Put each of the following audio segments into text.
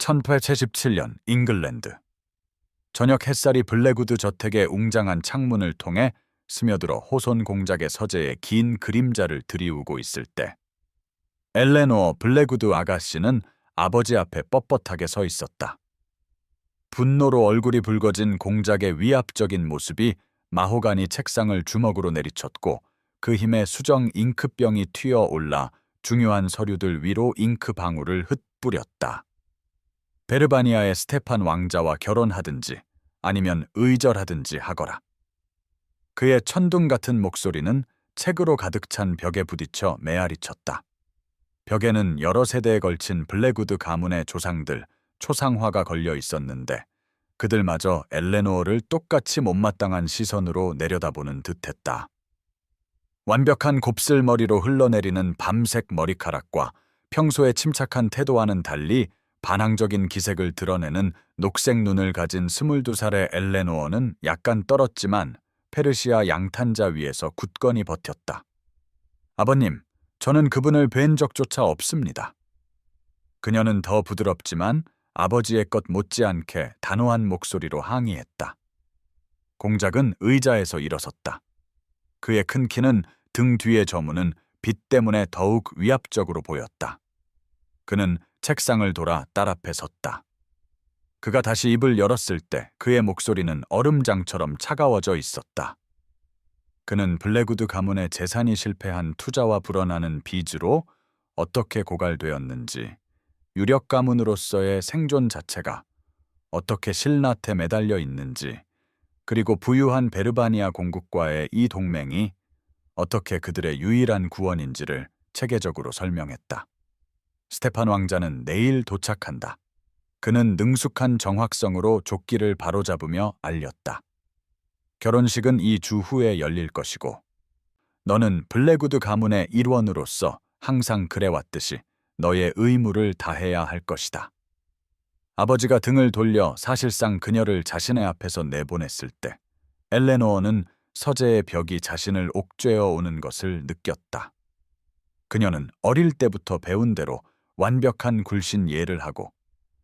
1877년 잉글랜드. 저녁 햇살이 블랙우드 저택의 웅장한 창문을 통해 스며들어 호손 공작의 서재에 긴 그림자를 드리우고 있을 때 엘레노어 블랙우드 아가씨는 아버지 앞에 뻣뻣하게 서 있었다. 분노로 얼굴이 붉어진 공작의 위압적인 모습이 마호가니 책상을 주먹으로 내리쳤고 그 힘에 수정 잉크병이 튀어올라 중요한 서류들 위로 잉크 방울을 흩뿌렸다. 베르바니아의 스테판 왕자와 결혼하든지 아니면 의절하든지 하거라. 그의 천둥 같은 목소리는 책으로 가득 찬 벽에 부딪혀 메아리쳤다. 벽에는 여러 세대에 걸친 블랙우드 가문의 조상들, 초상화가 걸려 있었는데 그들마저 엘레노어를 똑같이 못마땅한 시선으로 내려다보는 듯했다. 완벽한 곱슬머리로 흘러내리는 밤색 머리카락과 평소의 침착한 태도와는 달리 반항적인 기색을 드러내는 녹색 눈을 가진 22살의 엘레노어는 약간 떨었지만 페르시아 양탄자 위에서 굳건히 버텼다. 아버님, 저는 그분을 뵌 적조차 없습니다. 그녀는 더 부드럽지만 아버지의 것 못지않게 단호한 목소리로 항의했다. 공작은 의자에서 일어섰다. 그의 큰 키는 등 뒤의 저무는 빛 때문에 더욱 위압적으로 보였다. 그는 책상을 돌아 딸 앞에 섰다. 그가 다시 입을 열었을 때 그의 목소리는 얼음장처럼 차가워져 있었다. 그는 블랙우드 가문의 재산이 실패한 투자와 불어나는 빚으로 어떻게 고갈되었는지, 유력 가문으로서의 생존 자체가 어떻게 실낫에 매달려 있는지, 그리고 부유한 베르바니아 공국과의 이 동맹이 어떻게 그들의 유일한 구원인지를 체계적으로 설명했다. 스테판 왕자는 내일 도착한다. 그는 능숙한 정확성으로 조끼를 바로잡으며 알렸다. 결혼식은 이 주 후에 열릴 것이고 너는 블랙우드 가문의 일원으로서 항상 그래왔듯이 너의 의무를 다해야 할 것이다. 아버지가 등을 돌려 사실상 그녀를 자신의 앞에서 내보냈을 때 엘레노어는 서재의 벽이 자신을 옥죄어 오는 것을 느꼈다. 그녀는 어릴 때부터 배운 대로 완벽한 굴신 예를 하고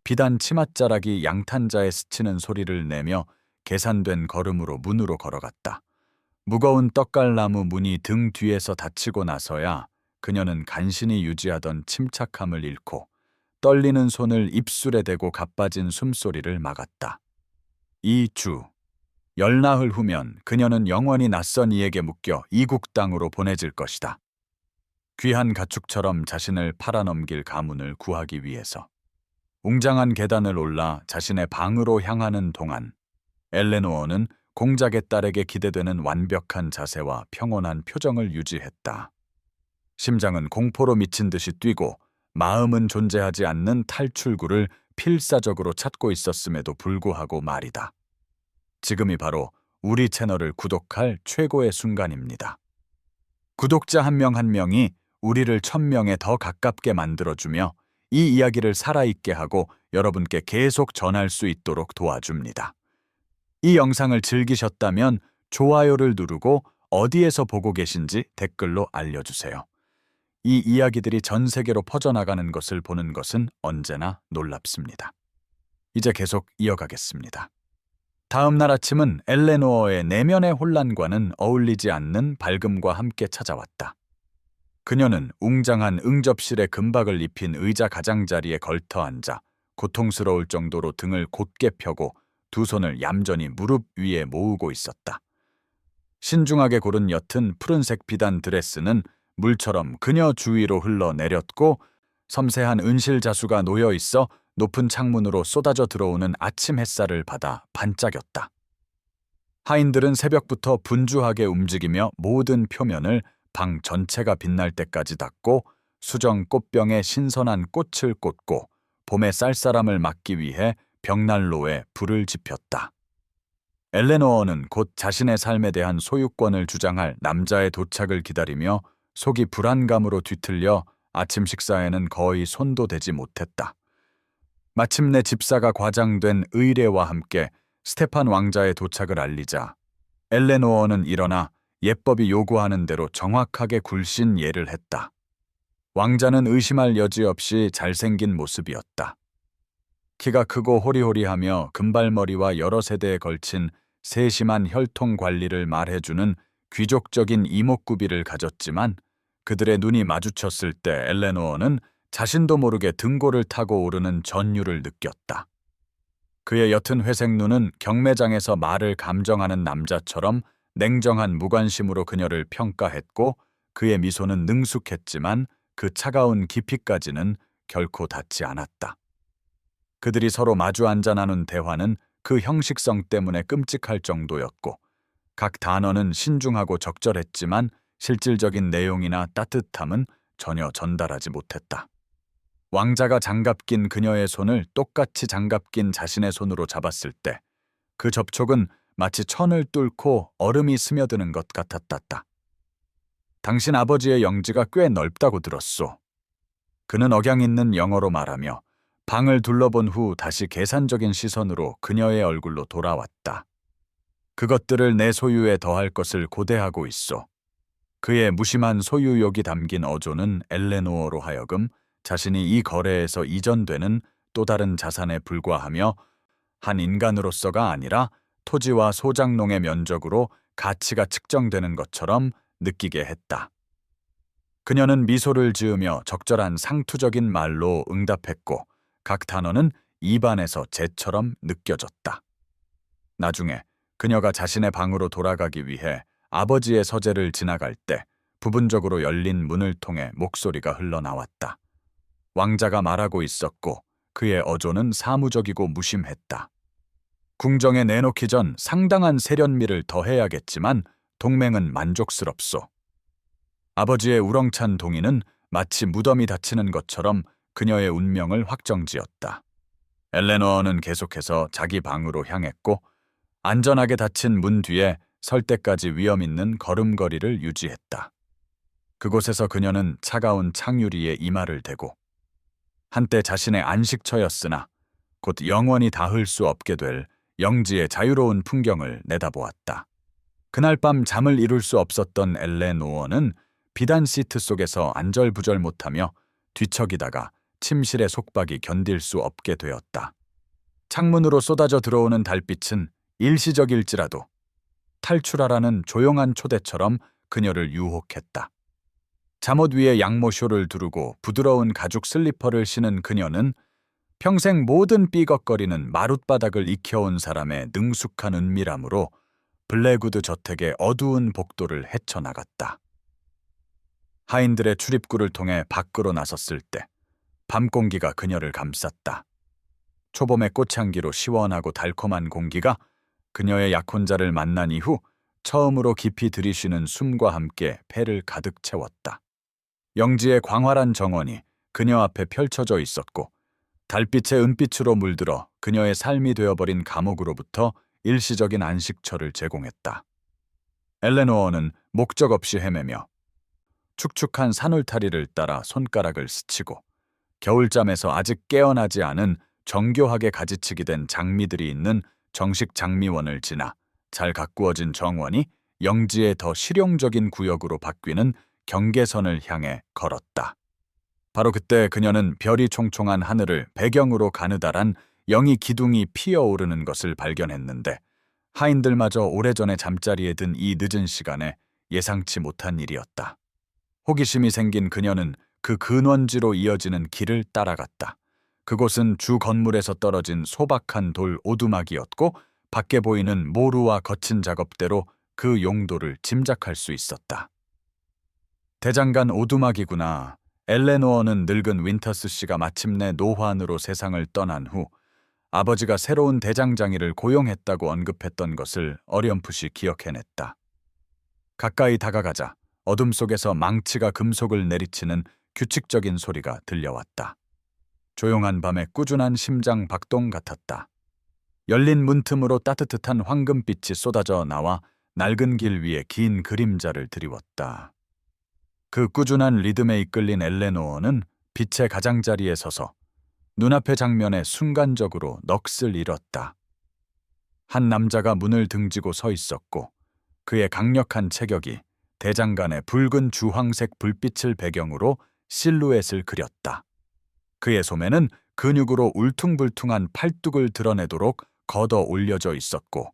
비단 치맛자락이 양탄자에 스치는 소리를 내며 계산된 걸음으로 문으로 걸어갔다. 무거운 떡갈나무 문이 등 뒤에서 닫히고 나서야 그녀는 간신히 유지하던 침착함을 잃고 떨리는 손을 입술에 대고 가빠진 숨소리를 막았다. 이 주, 열나흘 후면 그녀는 영원히 낯선 이에게 묶여 이국 땅으로 보내질 것이다. 귀한 가축처럼 자신을 팔아넘길 가문을 구하기 위해서. 웅장한 계단을 올라 자신의 방으로 향하는 동안 엘레노어는 공작의 딸에게 기대되는 완벽한 자세와 평온한 표정을 유지했다. 심장은 공포로 미친 듯이 뛰고 마음은 존재하지 않는 탈출구를 필사적으로 찾고 있었음에도 불구하고 말이다. 지금이 바로 우리 채널을 구독할 최고의 순간입니다. 구독자 한 명 한 명이 우리를 1000명에 더 가깝게 만들어주며 이 이야기를 살아있게 하고 여러분께 계속 전할 수 있도록 도와줍니다. 이 영상을 즐기셨다면 좋아요를 누르고 어디에서 보고 계신지 댓글로 알려주세요. 이 이야기들이 전 세계로 퍼져나가는 것을 보는 것은 언제나 놀랍습니다. 이제 계속 이어가겠습니다. 다음 날 아침은 엘레노어의 내면의 혼란과는 어울리지 않는 밝음과 함께 찾아왔다. 그녀는 웅장한 응접실의 금박을 입힌 의자 가장자리에 걸터 앉아 고통스러울 정도로 등을 곧게 펴고 두 손을 얌전히 무릎 위에 모으고 있었다. 신중하게 고른 옅은 푸른색 비단 드레스는 물처럼 그녀 주위로 흘러내렸고 섬세한 은실 자수가 놓여 있어 높은 창문으로 쏟아져 들어오는 아침 햇살을 받아 반짝였다. 하인들은 새벽부터 분주하게 움직이며 모든 표면을 방 전체가 빛날 때까지 닦고 수정 꽃병에 신선한 꽃을 꽂고 봄의 쌀쌀함을 막기 위해 벽난로에 불을 지폈다. 엘레노어는 곧 자신의 삶에 대한 소유권을 주장할 남자의 도착을 기다리며 속이 불안감으로 뒤틀려 아침 식사에는 거의 손도 대지 못했다. 마침내 집사가 과장된 의례와 함께 스테판 왕자의 도착을 알리자 엘레노어는 일어나 예법이 요구하는 대로 정확하게 굴신 예를 했다. 왕자는 의심할 여지 없이 잘생긴 모습이었다. 키가 크고 호리호리하며 금발머리와 여러 세대에 걸친 세심한 혈통 관리를 말해주는 귀족적인 이목구비를 가졌지만 그들의 눈이 마주쳤을 때 엘레노어는 자신도 모르게 등골을 타고 오르는 전율을 느꼈다. 그의 옅은 회색 눈은 경매장에서 말을 감정하는 남자처럼 냉정한 무관심으로 그녀를 평가했고 그의 미소는 능숙했지만 그 차가운 깊이까지는 결코 닿지 않았다. 그들이 서로 마주 앉아 나눈 대화는 그 형식성 때문에 끔찍할 정도였고 각 단어는 신중하고 적절했지만 실질적인 내용이나 따뜻함은 전혀 전달하지 못했다. 왕자가 장갑 낀 그녀의 손을 똑같이 장갑 낀 자신의 손으로 잡았을 때 그 접촉은 마치 천을 뚫고 얼음이 스며드는 것 같았다. 당신 아버지의 영지가 꽤 넓다고 들었소. 그는 억양 있는 영어로 말하며 방을 둘러본 후 다시 계산적인 시선으로 그녀의 얼굴로 돌아왔다. 그것들을 내 소유에 더할 것을 고대하고 있소. 그의 무심한 소유욕이 담긴 어조는 엘레노어로 하여금 자신이 이 거래에서 이전되는 또 다른 자산에 불과하며 한 인간으로서가 아니라 토지와 소작농의 면적으로 가치가 측정되는 것처럼 느끼게 했다. 그녀는 미소를 지으며 적절한 상투적인 말로 응답했고 각 단어는 입안에서 재처럼 느껴졌다. 나중에 그녀가 자신의 방으로 돌아가기 위해 아버지의 서재를 지나갈 때 부분적으로 열린 문을 통해 목소리가 흘러나왔다. 왕자가 말하고 있었고 그의 어조는 사무적이고 무심했다. 궁정에 내놓기 전 상당한 세련미를 더해야겠지만 동맹은 만족스럽소. 아버지의 우렁찬 동의는 마치 무덤이 닫히는 것처럼 그녀의 운명을 확정지었다. 엘레노어는 계속해서 자기 방으로 향했고 안전하게 닫힌 문 뒤에 설 때까지 위험 있는 걸음걸이를 유지했다. 그곳에서 그녀는 차가운 창유리에 이마를 대고 한때 자신의 안식처였으나 곧 영원히 닿을 수 없게 될 영지의 자유로운 풍경을 내다보았다. 그날 밤 잠을 이룰 수 없었던 엘레노어는 비단 시트 속에서 안절부절 못하며 뒤척이다가 침실의 속박이 견딜 수 없게 되었다. 창문으로 쏟아져 들어오는 달빛은 일시적일지라도 탈출하라는 조용한 초대처럼 그녀를 유혹했다. 잠옷 위에 양모쇼를 두르고 부드러운 가죽 슬리퍼를 신은 그녀는 평생 모든 삐걱거리는 마룻바닥을 익혀온 사람의 능숙한 은밀함으로 블랙우드 저택의 어두운 복도를 헤쳐나갔다. 하인들의 출입구를 통해 밖으로 나섰을 때 밤 공기가 그녀를 감쌌다. 초봄의 꽃향기로 시원하고 달콤한 공기가 그녀의 약혼자를 만난 이후 처음으로 깊이 들이쉬는 숨과 함께 폐를 가득 채웠다. 영지의 광활한 정원이 그녀 앞에 펼쳐져 있었고 달빛의 은빛으로 물들어 그녀의 삶이 되어버린 감옥으로부터 일시적인 안식처를 제공했다. 엘레노어는 목적 없이 헤매며 축축한 산울타리를 따라 손가락을 스치고 겨울잠에서 아직 깨어나지 않은 정교하게 가지치기 된 장미들이 있는 정식 장미원을 지나 잘 가꾸어진 정원이 영지의 더 실용적인 구역으로 바뀌는 경계선을 향해 걸었다. 바로 그때 그녀는 별이 총총한 하늘을 배경으로 가느다란 영희 기둥이 피어오르는 것을 발견했는데 하인들마저 오래전에 잠자리에 든 이 늦은 시간에 예상치 못한 일이었다. 호기심이 생긴 그녀는 그 근원지로 이어지는 길을 따라갔다. 그곳은 주 건물에서 떨어진 소박한 돌 오두막이었고 밖에 보이는 모루와 거친 작업대로 그 용도를 짐작할 수 있었다. 대장간 오두막이구나. 엘레노어는 늙은 윈터스 씨가 마침내 노환으로 세상을 떠난 후 아버지가 새로운 대장장이를 고용했다고 언급했던 것을 어렴풋이 기억해냈다. 가까이 다가가자 어둠 속에서 망치가 금속을 내리치는 규칙적인 소리가 들려왔다. 조용한 밤에 꾸준한 심장 박동 같았다. 열린 문틈으로 따뜻한 황금빛이 쏟아져 나와 낡은 길 위에 긴 그림자를 드리웠다. 그 꾸준한 리듬에 이끌린 엘레노어는 빛의 가장자리에 서서 눈앞의 장면에 순간적으로 넋을 잃었다. 한 남자가 문을 등지고 서 있었고 그의 강력한 체격이 대장간의 붉은 주황색 불빛을 배경으로 실루엣을 그렸다. 그의 소매는 근육으로 울퉁불퉁한 팔뚝을 드러내도록 걷어 올려져 있었고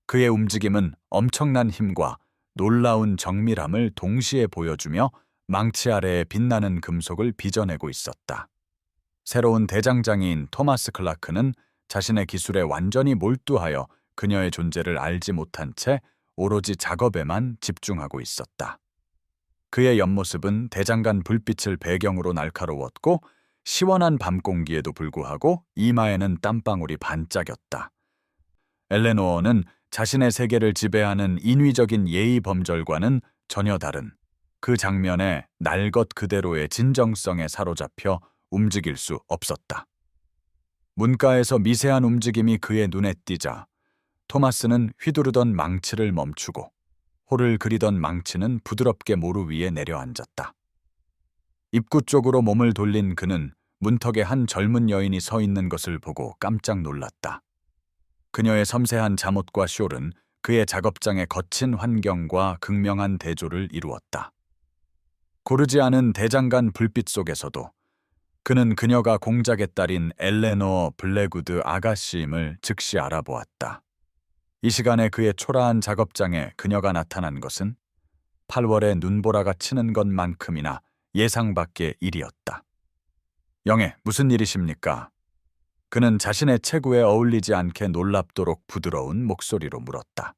그의 움직임은 엄청난 힘과 놀라운 정밀함을 동시에 보여주며 망치 아래에 빛나는 금속을 빚어내고 있었다. 새로운 대장장이인 토마스 클라크는 자신의 기술에 완전히 몰두하여 그녀의 존재를 알지 못한 채 오로지 작업에만 집중하고 있었다. 그의 옆모습은 대장간 불빛을 배경으로 날카로웠고 시원한 밤 공기에도 불구하고 이마에는 땀방울이 반짝였다. 엘레노어는 자신의 세계를 지배하는 인위적인 예의 범절과는 전혀 다른 그 장면에 날 것 그대로의 진정성에 사로잡혀 움직일 수 없었다. 문가에서 미세한 움직임이 그의 눈에 띄자 토마스는 휘두르던 망치를 멈추고 호를 그리던 망치는 부드럽게 모루 위에 내려앉았다. 입구 쪽으로 몸을 돌린 그는 문턱에 한 젊은 여인이 서 있는 것을 보고 깜짝 놀랐다. 그녀의 섬세한 잠옷과 숄은 그의 작업장의 거친 환경과 극명한 대조를 이루었다. 고르지 않은 대장간 불빛 속에서도 그는 그녀가 공작의 딸인 엘레노어 블랙우드 아가씨임을 즉시 알아보았다. 이 시간에 그의 초라한 작업장에 그녀가 나타난 것은 8월에 눈보라가 치는 것만큼이나 예상 밖의 일이었다. 영애, 무슨 일이십니까? 그는 자신의 체구에 어울리지 않게 놀랍도록 부드러운 목소리로 물었다.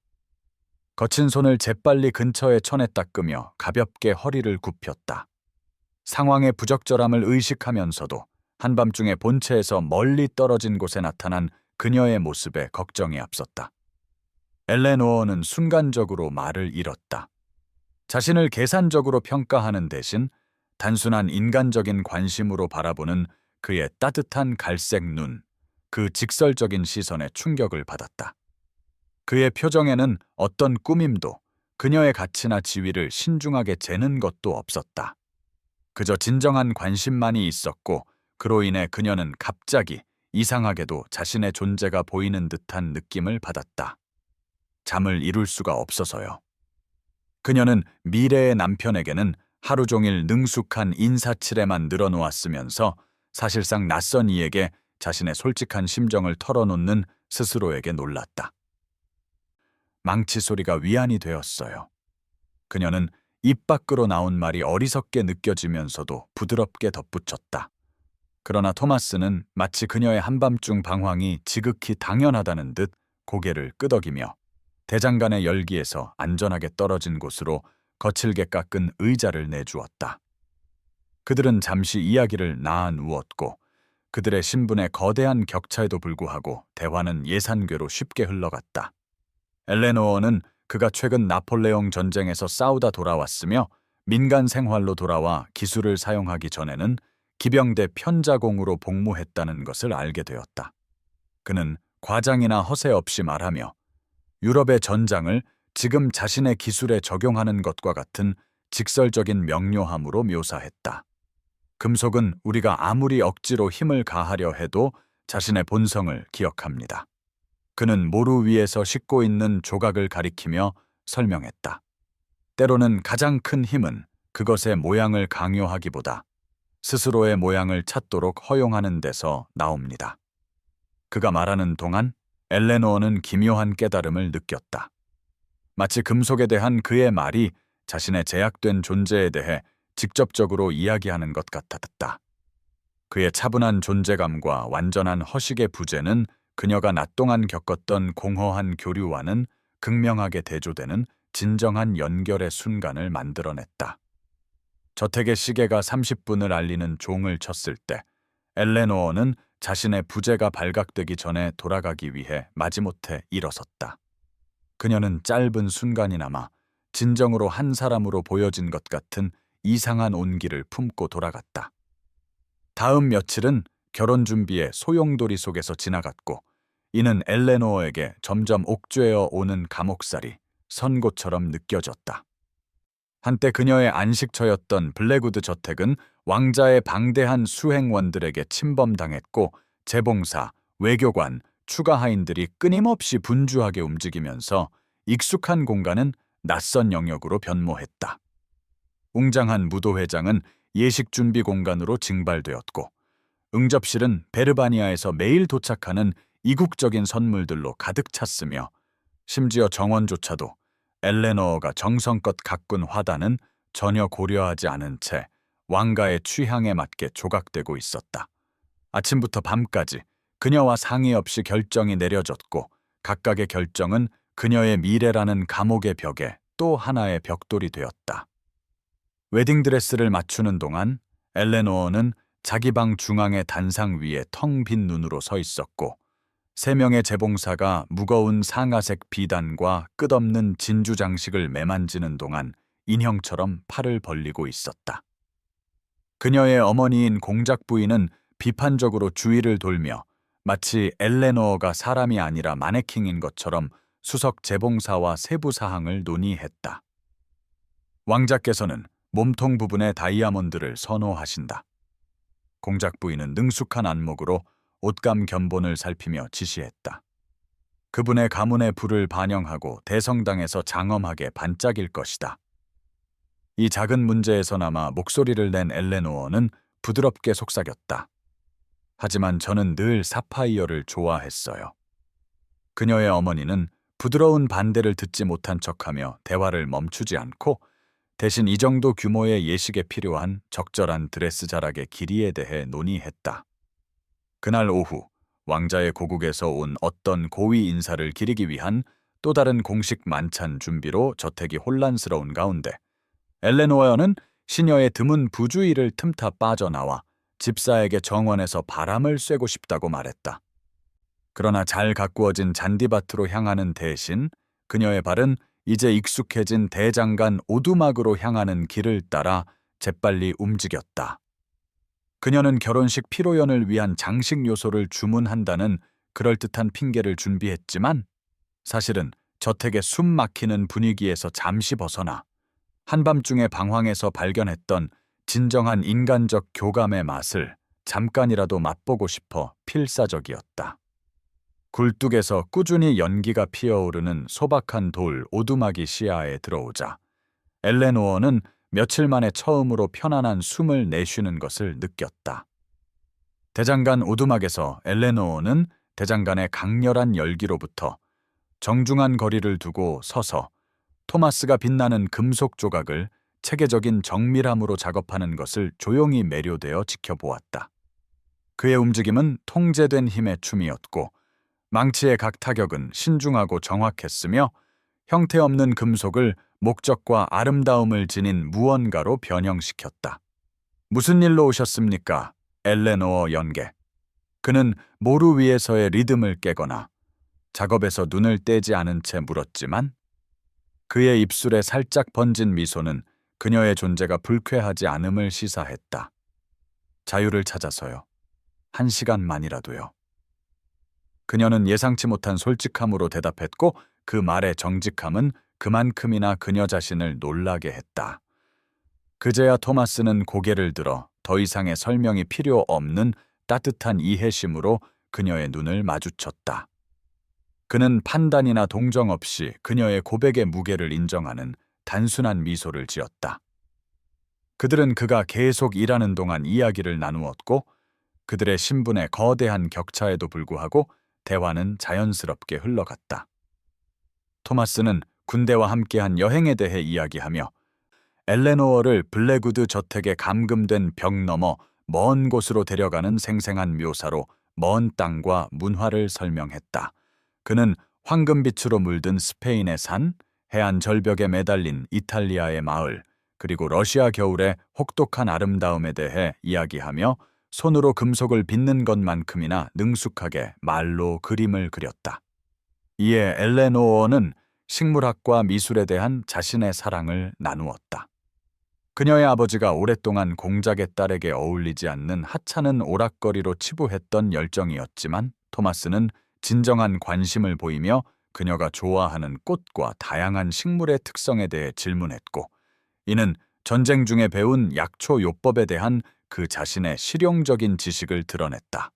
거친 손을 재빨리 근처에 천에 닦으며 가볍게 허리를 굽혔다. 상황의 부적절함을 의식하면서도 한밤중에 본체에서 멀리 떨어진 곳에 나타난 그녀의 모습에 걱정이 앞섰다. 엘레노어는 순간적으로 말을 잃었다. 자신을 계산적으로 평가하는 대신 단순한 인간적인 관심으로 바라보는 그의 따뜻한 갈색 눈, 그 직설적인 시선에 충격을 받았다. 그의 표정에는 어떤 꾸밈도 그녀의 가치나 지위를 신중하게 재는 것도 없었다. 그저 진정한 관심만이 있었고 그로 인해 그녀는 갑자기 이상하게도 자신의 존재가 보이는 듯한 느낌을 받았다. 잠을 이룰 수가 없어서요. 그녀는 미래의 남편에게는 하루 종일 능숙한 인사치레만 늘어놓았으면서 사실상 낯선 이에게 자신의 솔직한 심정을 털어놓는 스스로에게 놀랐다. 망치 소리가 위안이 되었어요. 그녀는 입 밖으로 나온 말이 어리석게 느껴지면서도 부드럽게 덧붙였다. 그러나 토마스는 마치 그녀의 한밤중 방황이 지극히 당연하다는 듯 고개를 끄덕이며 대장간의 열기에서 안전하게 떨어진 곳으로 거칠게 깎은 의자를 내주었다. 그들은 잠시 이야기를 나누었고 그들의 신분의 거대한 격차에도 불구하고 대화는 예산궤로 쉽게 흘러갔다. 엘레노어는 그가 최근 나폴레옹 전쟁에서 싸우다 돌아왔으며 민간 생활로 돌아와 기술을 사용하기 전에는 기병대 편자공으로 복무했다는 것을 알게 되었다. 그는 과장이나 허세 없이 말하며 유럽의 전장을 지금 자신의 기술에 적용하는 것과 같은 직설적인 명료함으로 묘사했다. 금속은 우리가 아무리 억지로 힘을 가하려 해도 자신의 본성을 기억합니다. 그는 모루 위에서 싣고 있는 조각을 가리키며 설명했다. 때로는 가장 큰 힘은 그것의 모양을 강요하기보다 스스로의 모양을 찾도록 허용하는 데서 나옵니다. 그가 말하는 동안 엘레노어는 기묘한 깨달음을 느꼈다. 마치 금속에 대한 그의 말이 자신의 제약된 존재에 대해 직접적으로 이야기하는 것 같았다. 그의 차분한 존재감과 완전한 허식의 부재는 그녀가 낮 동안 겪었던 공허한 교류와는 극명하게 대조되는 진정한 연결의 순간을 만들어냈다. 저택의 시계가 30분을 알리는 종을 쳤을 때 엘레노어는 자신의 부재가 발각되기 전에 돌아가기 위해 마지못해 일어섰다. 그녀는 짧은 순간이나마 진정으로 한 사람으로 보여진 것 같은 이상한 온기를 품고 돌아갔다. 다음 며칠은 결혼 준비의 소용돌이 속에서 지나갔고 이는 엘레노어에게 점점 옥죄어 오는 감옥살이 선고처럼 느껴졌다. 한때 그녀의 안식처였던 블랙우드 저택은 왕자의 방대한 수행원들에게 침범당했고 재봉사, 외교관, 추가 하인들이 끊임없이 분주하게 움직이면서 익숙한 공간은 낯선 영역으로 변모했다. 웅장한 무도회장은 예식 준비 공간으로 징발되었고 응접실은 베르바니아에서 매일 도착하는 이국적인 선물들로 가득 찼으며 심지어 정원조차도 엘레너어가 정성껏 가꾼 화단은 전혀 고려하지 않은 채 왕가의 취향에 맞게 조각되고 있었다. 아침부터 밤까지 그녀와 상의 없이 결정이 내려졌고 각각의 결정은 그녀의 미래라는 감옥의 벽에 또 하나의 벽돌이 되었다. 웨딩드레스를 맞추는 동안 엘레노어는 자기 방 중앙의 단상 위에 텅 빈 눈으로 서 있었고 3명의 재봉사가 무거운 상아색 비단과 끝없는 진주 장식을 매만지는 동안 인형처럼 팔을 벌리고 있었다. 그녀의 어머니인 공작 부인은 비판적으로 주위를 돌며 마치 엘레노어가 사람이 아니라 마네킹인 것처럼 수석 재봉사와 세부 사항을 논의했다. 왕자께서는 몸통 부분의 다이아몬드를 선호하신다. 공작 부인은 능숙한 안목으로 옷감 견본을 살피며 지시했다. 그분의 가문의 부를 반영하고 대성당에서 장엄하게 반짝일 것이다. 이 작은 문제에서나마 목소리를 낸 엘레노어는 부드럽게 속삭였다. 하지만 저는 늘 사파이어를 좋아했어요. 그녀의 어머니는 부드러운 반대를 듣지 못한 척하며 대화를 멈추지 않고 대신 이 정도 규모의 예식에 필요한 적절한 드레스 자락의 길이에 대해 논의했다. 그날 오후 왕자의 고국에서 온 어떤 고위 인사를 기리기 위한 또 다른 공식 만찬 준비로 저택이 혼란스러운 가운데 엘레노어는 시녀의 드문 부주의를 틈타 빠져나와 집사에게 정원에서 바람을 쐬고 싶다고 말했다. 그러나 잘 가꾸어진 잔디밭으로 향하는 대신 그녀의 발은 이제 익숙해진 대장간 오두막으로 향하는 길을 따라 재빨리 움직였다. 그녀는 결혼식 피로연을 위한 장식 요소를 주문한다는 그럴듯한 핑계를 준비했지만 사실은 저택의 숨 막히는 분위기에서 잠시 벗어나 한밤중에 방황에서 발견했던 진정한 인간적 교감의 맛을 잠깐이라도 맛보고 싶어 필사적이었다. 굴뚝에서 꾸준히 연기가 피어오르는 소박한 돌 오두막이 시야에 들어오자 엘레노어는 며칠 만에 처음으로 편안한 숨을 내쉬는 것을 느꼈다. 대장간 오두막에서 엘레노어는 대장간의 강렬한 열기로부터 정중한 거리를 두고 서서 토마스가 빛나는 금속 조각을 체계적인 정밀함으로 작업하는 것을 조용히 매료되어 지켜보았다. 그의 움직임은 통제된 힘의 춤이었고 망치의 각 타격은 신중하고 정확했으며 형태없는 금속을 목적과 아름다움을 지닌 무언가로 변형시켰다. 무슨 일로 오셨습니까? 엘레노어 연계. 그는 모루 위에서의 리듬을 깨거나 작업에서 눈을 떼지 않은 채 물었지만 그의 입술에 살짝 번진 미소는 그녀의 존재가 불쾌하지 않음을 시사했다. 자유를 찾아서요. 1시간만이라도요. 그녀는 예상치 못한 솔직함으로 대답했고 그 말의 정직함은 그만큼이나 그녀 자신을 놀라게 했다. 그제야 토마스는 고개를 들어 더 이상의 설명이 필요 없는 따뜻한 이해심으로 그녀의 눈을 마주쳤다. 그는 판단이나 동정 없이 그녀의 고백의 무게를 인정하는 단순한 미소를 지었다. 그들은 그가 계속 일하는 동안 이야기를 나누었고 그들의 신분의 거대한 격차에도 불구하고 대화는 자연스럽게 흘러갔다. 토마스는 군대와 함께한 여행에 대해 이야기하며 엘레노어를 블랙우드 저택에 감금된 벽 너머 먼 곳으로 데려가는 생생한 묘사로 먼 땅과 문화를 설명했다. 그는 황금빛으로 물든 스페인의 산, 해안 절벽에 매달린 이탈리아의 마을, 그리고 러시아 겨울의 혹독한 아름다움에 대해 이야기하며 손으로 금속을 빚는 것만큼이나 능숙하게 말로 그림을 그렸다. 이에 엘레노어는 식물학과 미술에 대한 자신의 사랑을 나누었다. 그녀의 아버지가 오랫동안 공작의 딸에게 어울리지 않는 하찮은 오락거리로 치부했던 열정이었지만 토마스는 진정한 관심을 보이며 그녀가 좋아하는 꽃과 다양한 식물의 특성에 대해 질문했고 이는 전쟁 중에 배운 약초 요법에 대한 그 자신의 실용적인 지식을 드러냈다.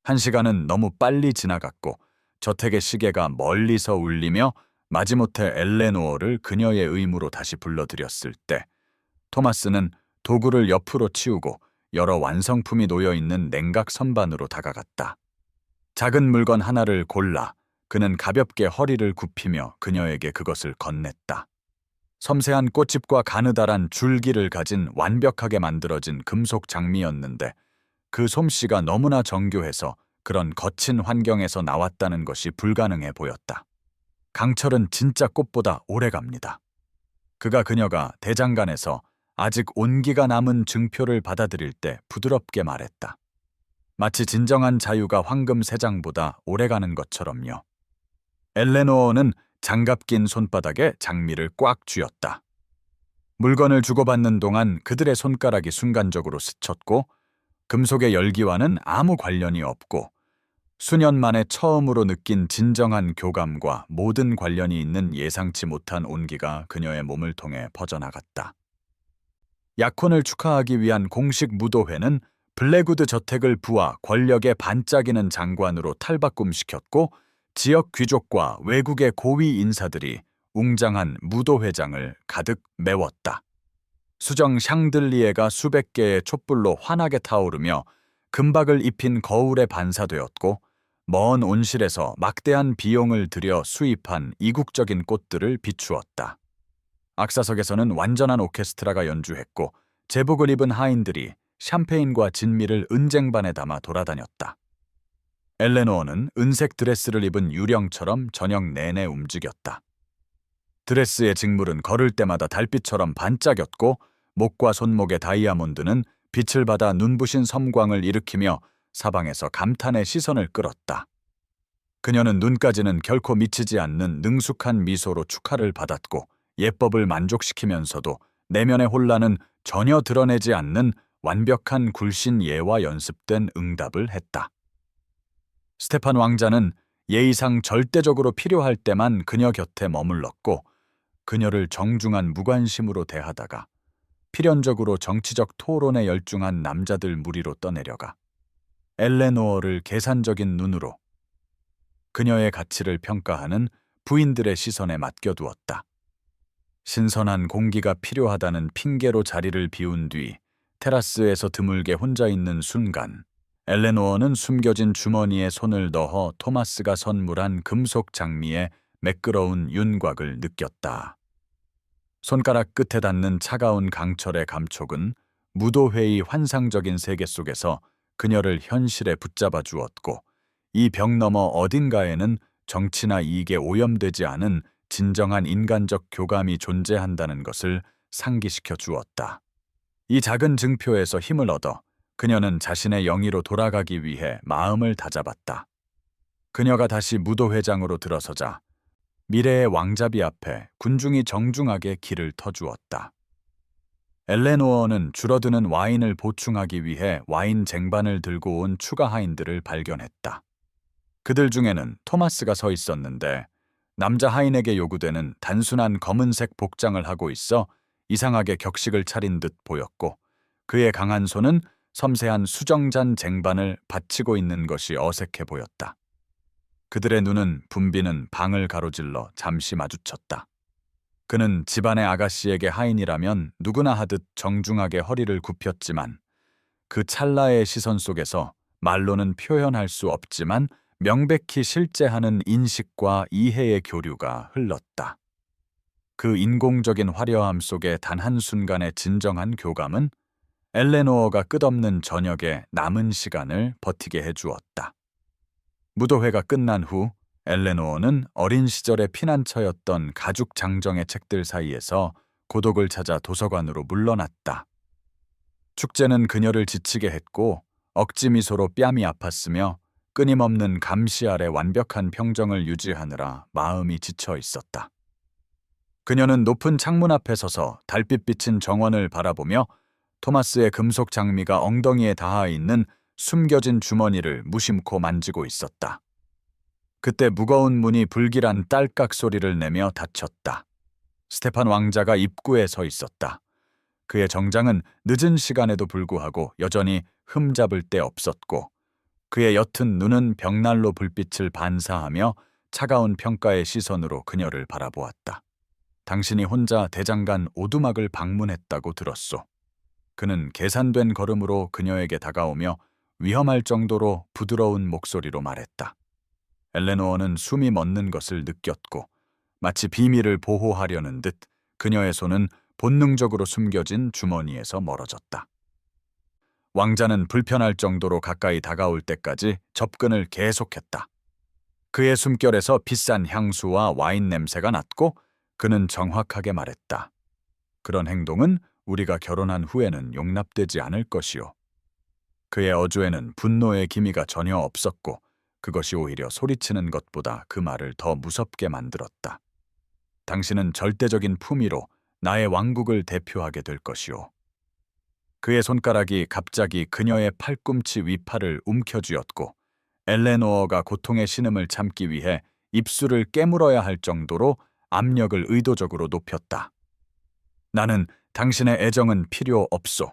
1시간은 너무 빨리 지나갔고 저택의 시계가 멀리서 울리며 마지못해 엘레노어를 그녀의 의무로 다시 불러들였을 때 토마스는 도구를 옆으로 치우고 여러 완성품이 놓여 있는 냉각 선반으로 다가갔다. 작은 물건 하나를 골라 그는 가볍게 허리를 굽히며 그녀에게 그것을 건넸다. 섬세한 꽃집과 가느다란 줄기를 가진 완벽하게 만들어진 금속 장미였는데 그 솜씨가 너무나 정교해서 그런 거친 환경에서 나왔다는 것이 불가능해 보였다. 강철은 진짜 꽃보다 오래 갑니다. 그녀가 대장간에서 아직 온기가 남은 증표를 받아들일 때 부드럽게 말했다. 마치 진정한 자유가 황금 세 장보다 오래가는 것처럼요. 엘레노어는 장갑 낀 손바닥에 장미를 꽉 쥐었다. 물건을 주고받는 동안 그들의 손가락이 순간적으로 스쳤고 금속의 열기와는 아무 관련이 없고 수년 만에 처음으로 느낀 진정한 교감과 모든 관련이 있는 예상치 못한 온기가 그녀의 몸을 통해 퍼져나갔다. 약혼을 축하하기 위한 공식 무도회는 블랙우드 저택을 부와 권력의 반짝이는 장관으로 탈바꿈시켰고 지역 귀족과 외국의 고위 인사들이 웅장한 무도회장을 가득 메웠다. 수정 샹들리에가 수백 개의 촛불로 환하게 타오르며 금박을 입힌 거울에 반사되었고 먼 온실에서 막대한 비용을 들여 수입한 이국적인 꽃들을 비추었다. 악사석에서는 완전한 오케스트라가 연주했고 제복을 입은 하인들이 샴페인과 진미를 은쟁반에 담아 돌아다녔다. 엘레노어는 은색 드레스를 입은 유령처럼 저녁 내내 움직였다. 드레스의 직물은 걸을 때마다 달빛처럼 반짝였고 목과 손목의 다이아몬드는 빛을 받아 눈부신 섬광을 일으키며 사방에서 감탄의 시선을 끌었다. 그녀는 눈까지는 결코 미치지 않는 능숙한 미소로 축하를 받았고 예법을 만족시키면서도 내면의 혼란은 전혀 드러내지 않는 완벽한 굴신 예와 연습된 응답을 했다. 스테판 왕자는 예의상 절대적으로 필요할 때만 그녀 곁에 머물렀고 그녀를 정중한 무관심으로 대하다가 필연적으로 정치적 토론에 열중한 남자들 무리로 떠내려가 엘레노어를 계산적인 눈으로 그녀의 가치를 평가하는 부인들의 시선에 맡겨두었다. 신선한 공기가 필요하다는 핑계로 자리를 비운 뒤 테라스에서 드물게 혼자 있는 순간 엘레노어는 숨겨진 주머니에 손을 넣어 토마스가 선물한 금속 장미의 매끄러운 윤곽을 느꼈다. 손가락 끝에 닿는 차가운 강철의 감촉은 무도회의 환상적인 세계 속에서 그녀를 현실에 붙잡아 주었고 이 벽 너머 어딘가에는 정치나 이익에 오염되지 않은 진정한 인간적 교감이 존재한다는 것을 상기시켜 주었다. 이 작은 증표에서 힘을 얻어 그녀는 자신의 영희로 돌아가기 위해 마음을 다잡았다. 그녀가 다시 무도회장으로 들어서자 미래의 왕자비 앞에 군중이 정중하게 길을 터주었다. 엘레노어는 줄어드는 와인을 보충하기 위해 와인 쟁반을 들고 온 추가 하인들을 발견했다. 그들 중에는 토마스가 서 있었는데 남자 하인에게 요구되는 단순한 검은색 복장을 하고 있어 이상하게 격식을 차린 듯 보였고 그의 강한 손은 섬세한 수정잔 쟁반을 받치고 있는 것이 어색해 보였다. 그들의 눈은 붐비는 방을 가로질러 잠시 마주쳤다. 그는 집안의 아가씨에게 하인이라면 누구나 하듯 정중하게 허리를 굽혔지만 그 찰나의 시선 속에서 말로는 표현할 수 없지만 명백히 실제하는 인식과 이해의 교류가 흘렀다. 그 인공적인 화려함 속의 단 한순간의 진정한 교감은 엘레노어가 끝없는 저녁에 남은 시간을 버티게 해주었다. 무도회가 끝난 후 엘레노어는 어린 시절의 피난처였던 가죽 장정의 책들 사이에서 고독을 찾아 도서관으로 물러났다. 축제는 그녀를 지치게 했고 억지 미소로 뺨이 아팠으며 끊임없는 감시 아래 완벽한 평정을 유지하느라 마음이 지쳐 있었다. 그녀는 높은 창문 앞에 서서 달빛 비친 정원을 바라보며 토마스의 금속 장미가 엉덩이에 닿아 있는 숨겨진 주머니를 무심코 만지고 있었다. 그때 무거운 문이 불길한 딸깍 소리를 내며 닫혔다. 스테판 왕자가 입구에 서 있었다. 그의 정장은 늦은 시간에도 불구하고 여전히 흠잡을 데 없었고 그의 옅은 눈은 벽난로 불빛을 반사하며 차가운 평가의 시선으로 그녀를 바라보았다. 당신이 혼자 대장간 오두막을 방문했다고 들었소. 그는 계산된 걸음으로 그녀에게 다가오며 위험할 정도로 부드러운 목소리로 말했다. 엘레노어는 숨이 멎는 것을 느꼈고 마치 비밀을 보호하려는 듯 그녀의 손은 본능적으로 숨겨진 주머니에서 멀어졌다. 왕자는 불편할 정도로 가까이 다가올 때까지 접근을 계속했다. 그의 숨결에서 비싼 향수와 와인 냄새가 났고 그는 정확하게 말했다. 그런 행동은 우리가 결혼한 후에는 용납되지 않을 것이오. 그의 어조에는 분노의 기미가 전혀 없었고 그것이 오히려 소리치는 것보다 그 말을 더 무섭게 만들었다. 당신은 절대적인 품위로 나의 왕국을 대표하게 될 것이오. 그의 손가락이 갑자기 그녀의 팔꿈치 위팔을 움켜쥐었고 엘레노어가 고통의 신음을 참기 위해 입술을 깨물어야 할 정도로 압력을 의도적으로 높였다. 나는 당신의 애정은 필요 없소.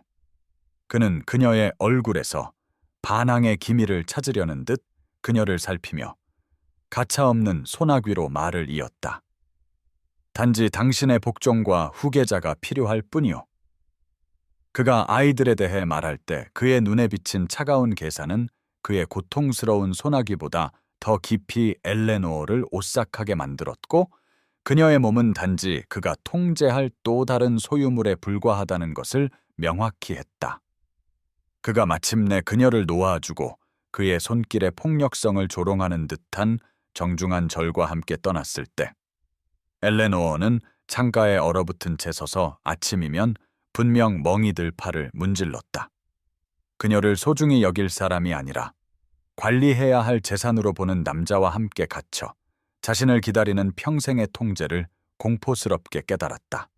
그는 그녀의 얼굴에서 반항의 기미를 찾으려는 듯 그녀를 살피며 가차없는 소나귀로 말을 이었다. 단지 당신의 복종과 후계자가 필요할 뿐이오. 그가 아이들에 대해 말할 때 그의 눈에 비친 차가운 계산은 그의 고통스러운 소나기보다 더 깊이 엘레노어를 오싹하게 만들었고 그녀의 몸은 단지 그가 통제할 또 다른 소유물에 불과하다는 것을 명확히 했다. 그가 마침내 그녀를 놓아주고 그의 손길의 폭력성을 조롱하는 듯한 정중한 절과 함께 떠났을 때 엘레노어는 창가에 얼어붙은 채 서서 아침이면 분명 멍이 들 팔을 문질렀다. 그녀를 소중히 여길 사람이 아니라 관리해야 할 재산으로 보는 남자와 함께 갇혀 자신을 기다리는 평생의 통제를 공포스럽게 깨달았다.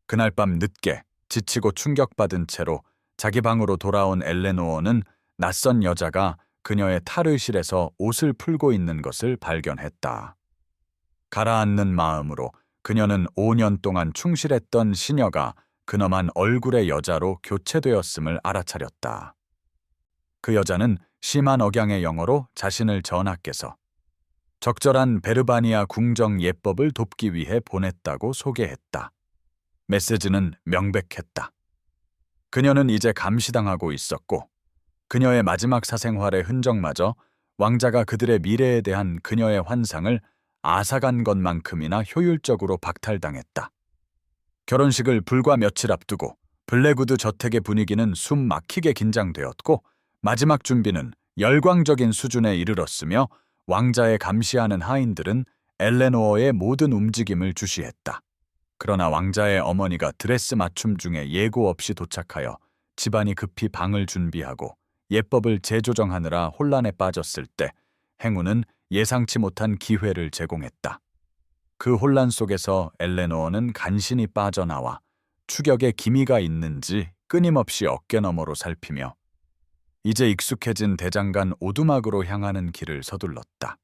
그날 밤 늦게 지치고 충격받은 채로 자기 방으로 돌아온 엘레노어는 낯선 여자가 그녀의 탈의실에서 옷을 풀고 있는 것을 발견했다. 가라앉는 마음으로 그녀는 5년 동안 충실했던 시녀가 근엄한 얼굴의 여자로 교체되었음을 알아차렸다. 그 여자는 심한 억양의 영어로 자신을 전하께서 적절한 베르바니아 궁정 예법을 돕기 위해 보냈다고 소개했다. 메시지는 명백했다. 그녀는 이제 감시당하고 있었고 그녀의 마지막 사생활의 흔적마저 왕자가 그들의 미래에 대한 그녀의 환상을 앗아간 것만큼이나 효율적으로 박탈당했다. 결혼식을 불과 며칠 앞두고 블랙우드 저택의 분위기는 숨 막히게 긴장되었고 마지막 준비는 열광적인 수준에 이르렀으며 왕자의 감시하는 하인들은 엘레노어의 모든 움직임을 주시했다. 그러나 왕자의 어머니가 드레스 맞춤 중에 예고 없이 도착하여 집안이 급히 방을 준비하고 예법을 재조정하느라 혼란에 빠졌을 때 행운은 예상치 못한 기회를 제공했다. 그 혼란 속에서 엘레노어는 간신히 빠져나와 추격에 기미가 있는지 끊임없이 어깨너머로 살피며 이제 익숙해진 대장간 오두막으로 향하는 길을 서둘렀다.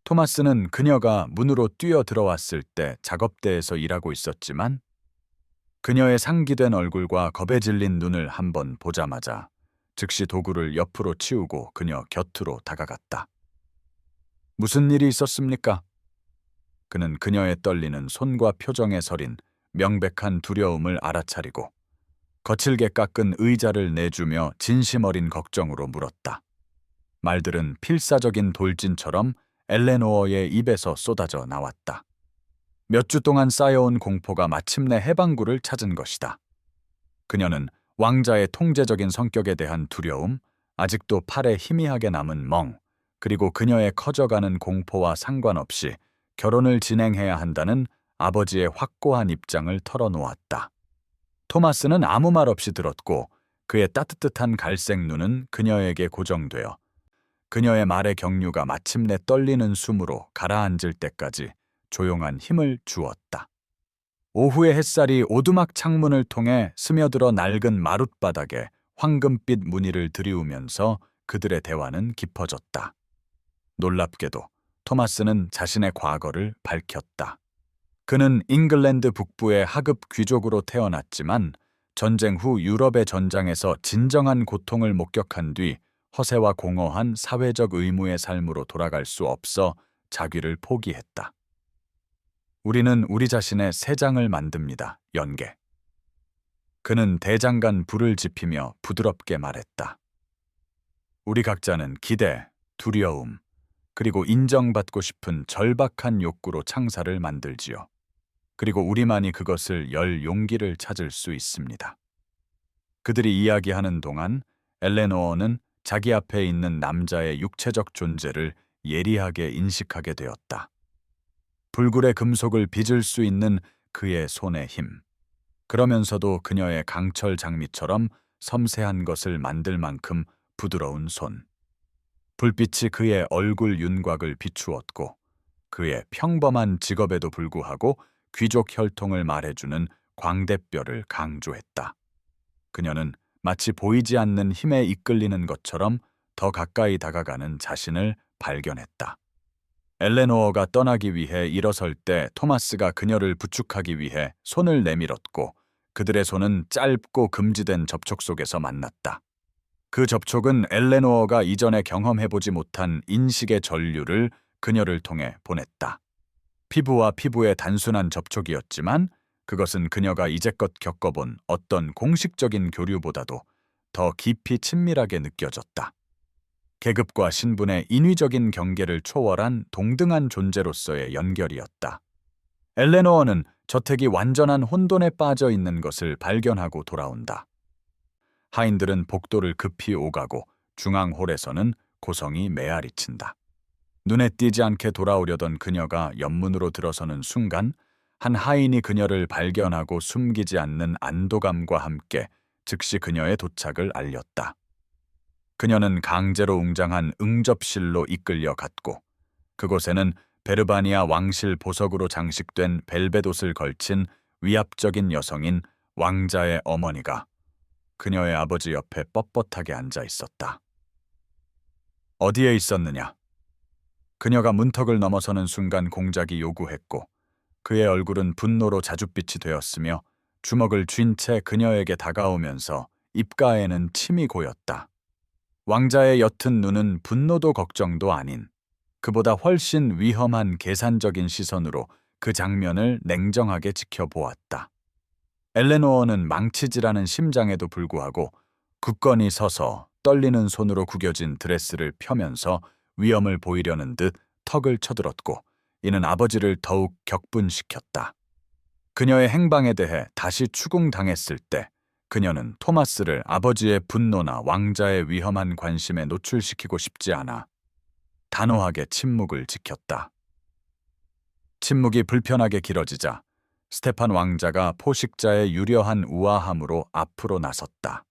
토마스는 그녀가 문으로 뛰어 들어왔을 때 작업대에서 일하고 있었지만 그녀의 상기된 얼굴과 겁에 질린 눈을 한번 보자마자 즉시 도구를 옆으로 치우고 그녀 곁으로 다가갔다. 무슨 일이 있었습니까? 그는 그녀의 떨리는 손과 표정에 서린 명백한 두려움을 알아차리고 거칠게 깎은 의자를 내주며 진심 어린 걱정으로 물었다. 말들은 필사적인 돌진처럼 엘레노어의 입에서 쏟아져 나왔다. 몇 주 동안 쌓여온 공포가 마침내 해방구를 찾은 것이다. 그녀는 왕자의 통제적인 성격에 대한 두려움, 아직도 팔에 희미하게 남은 멍, 그리고 그녀의 커져가는 공포와 상관없이 결혼을 진행해야 한다는 아버지의 확고한 입장을 털어놓았다. 토마스는 아무 말 없이 들었고 그의 따뜻한 갈색 눈은 그녀에게 고정되어 그녀의 말의 경류가 마침내 떨리는 숨으로 가라앉을 때까지 조용한 힘을 주었다. 오후의 햇살이 오두막 창문을 통해 스며들어 낡은 마룻바닥에 황금빛 무늬를 드리우면서 그들의 대화는 깊어졌다. 놀랍게도 토마스는 자신의 과거를 밝혔다. 그는 잉글랜드 북부의 하급 귀족으로 태어났지만 전쟁 후 유럽의 전장에서 진정한 고통을 목격한 뒤 허세와 공허한 사회적 의무의 삶으로 돌아갈 수 없어 자귀를 포기했다. 우리는 우리 자신의 새 장을 만듭니다. 연계. 그는 대장간 불을 지피며 부드럽게 말했다. 우리 각자는 기대, 두려움, 그리고 인정받고 싶은 절박한 욕구로 창사를 만들지요. 그리고 우리만이 그것을 열 용기를 찾을 수 있습니다. 그들이 이야기하는 동안 엘레노어는 자기 앞에 있는 남자의 육체적 존재를 예리하게 인식하게 되었다. 불굴의 금속을 빚을 수 있는 그의 손의 힘. 그러면서도 그녀의 강철 장미처럼 섬세한 것을 만들 만큼 부드러운 손. 불빛이 그의 얼굴 윤곽을 비추었고 그의 평범한 직업에도 불구하고 귀족 혈통을 말해주는 광대뼈를 강조했다. 그녀는 마치 보이지 않는 힘에 이끌리는 것처럼 더 가까이 다가가는 자신을 발견했다. 엘레노어가 떠나기 위해 일어설 때 토마스가 그녀를 부축하기 위해 손을 내밀었고 그들의 손은 짧고 금지된 접촉 속에서 만났다. 그 접촉은 엘레노어가 이전에 경험해보지 못한 인식의 전류를 그녀를 통해 보냈다. 피부와 피부의 단순한 접촉이었지만 그것은 그녀가 이제껏 겪어본 어떤 공식적인 교류보다도 더 깊이 친밀하게 느껴졌다. 계급과 신분의 인위적인 경계를 초월한 동등한 존재로서의 연결이었다. 엘레노어는 저택이 완전한 혼돈에 빠져 있는 것을 발견하고 돌아온다. 하인들은 복도를 급히 오가고 중앙홀에서는 고성이 메아리친다. 눈에 띄지 않게 돌아오려던 그녀가 옆문으로 들어서는 순간 한 하인이 그녀를 발견하고 숨기지 않는 안도감과 함께 즉시 그녀의 도착을 알렸다. 그녀는 강제로 웅장한 응접실로 이끌려 갔고 그곳에는 베르바니아 왕실 보석으로 장식된 벨벳 옷을 걸친 위압적인 여성인 왕자의 어머니가 그녀의 아버지 옆에 뻣뻣하게 앉아 있었다. 어디에 있었느냐? 그녀가 문턱을 넘어서는 순간 공작이 요구했고 그의 얼굴은 분노로 자줏빛이 되었으며 주먹을 쥔 채 그녀에게 다가오면서 입가에는 침이 고였다. 왕자의 옅은 눈은 분노도 걱정도 아닌 그보다 훨씬 위험한 계산적인 시선으로 그 장면을 냉정하게 지켜보았다. 엘레노어는 망치질하는 심장에도 불구하고 굳건히 서서 떨리는 손으로 구겨진 드레스를 펴면서 위험을 보이려는 듯 턱을 쳐들었고 이는 아버지를 더욱 격분시켰다. 그녀의 행방에 대해 다시 추궁당했을 때 그녀는 토마스를 아버지의 분노나 왕자의 위험한 관심에 노출시키고 싶지 않아 단호하게 침묵을 지켰다. 침묵이 불편하게 길어지자 스테판 왕자가 포식자의 유려한 우아함으로 앞으로 나섰다.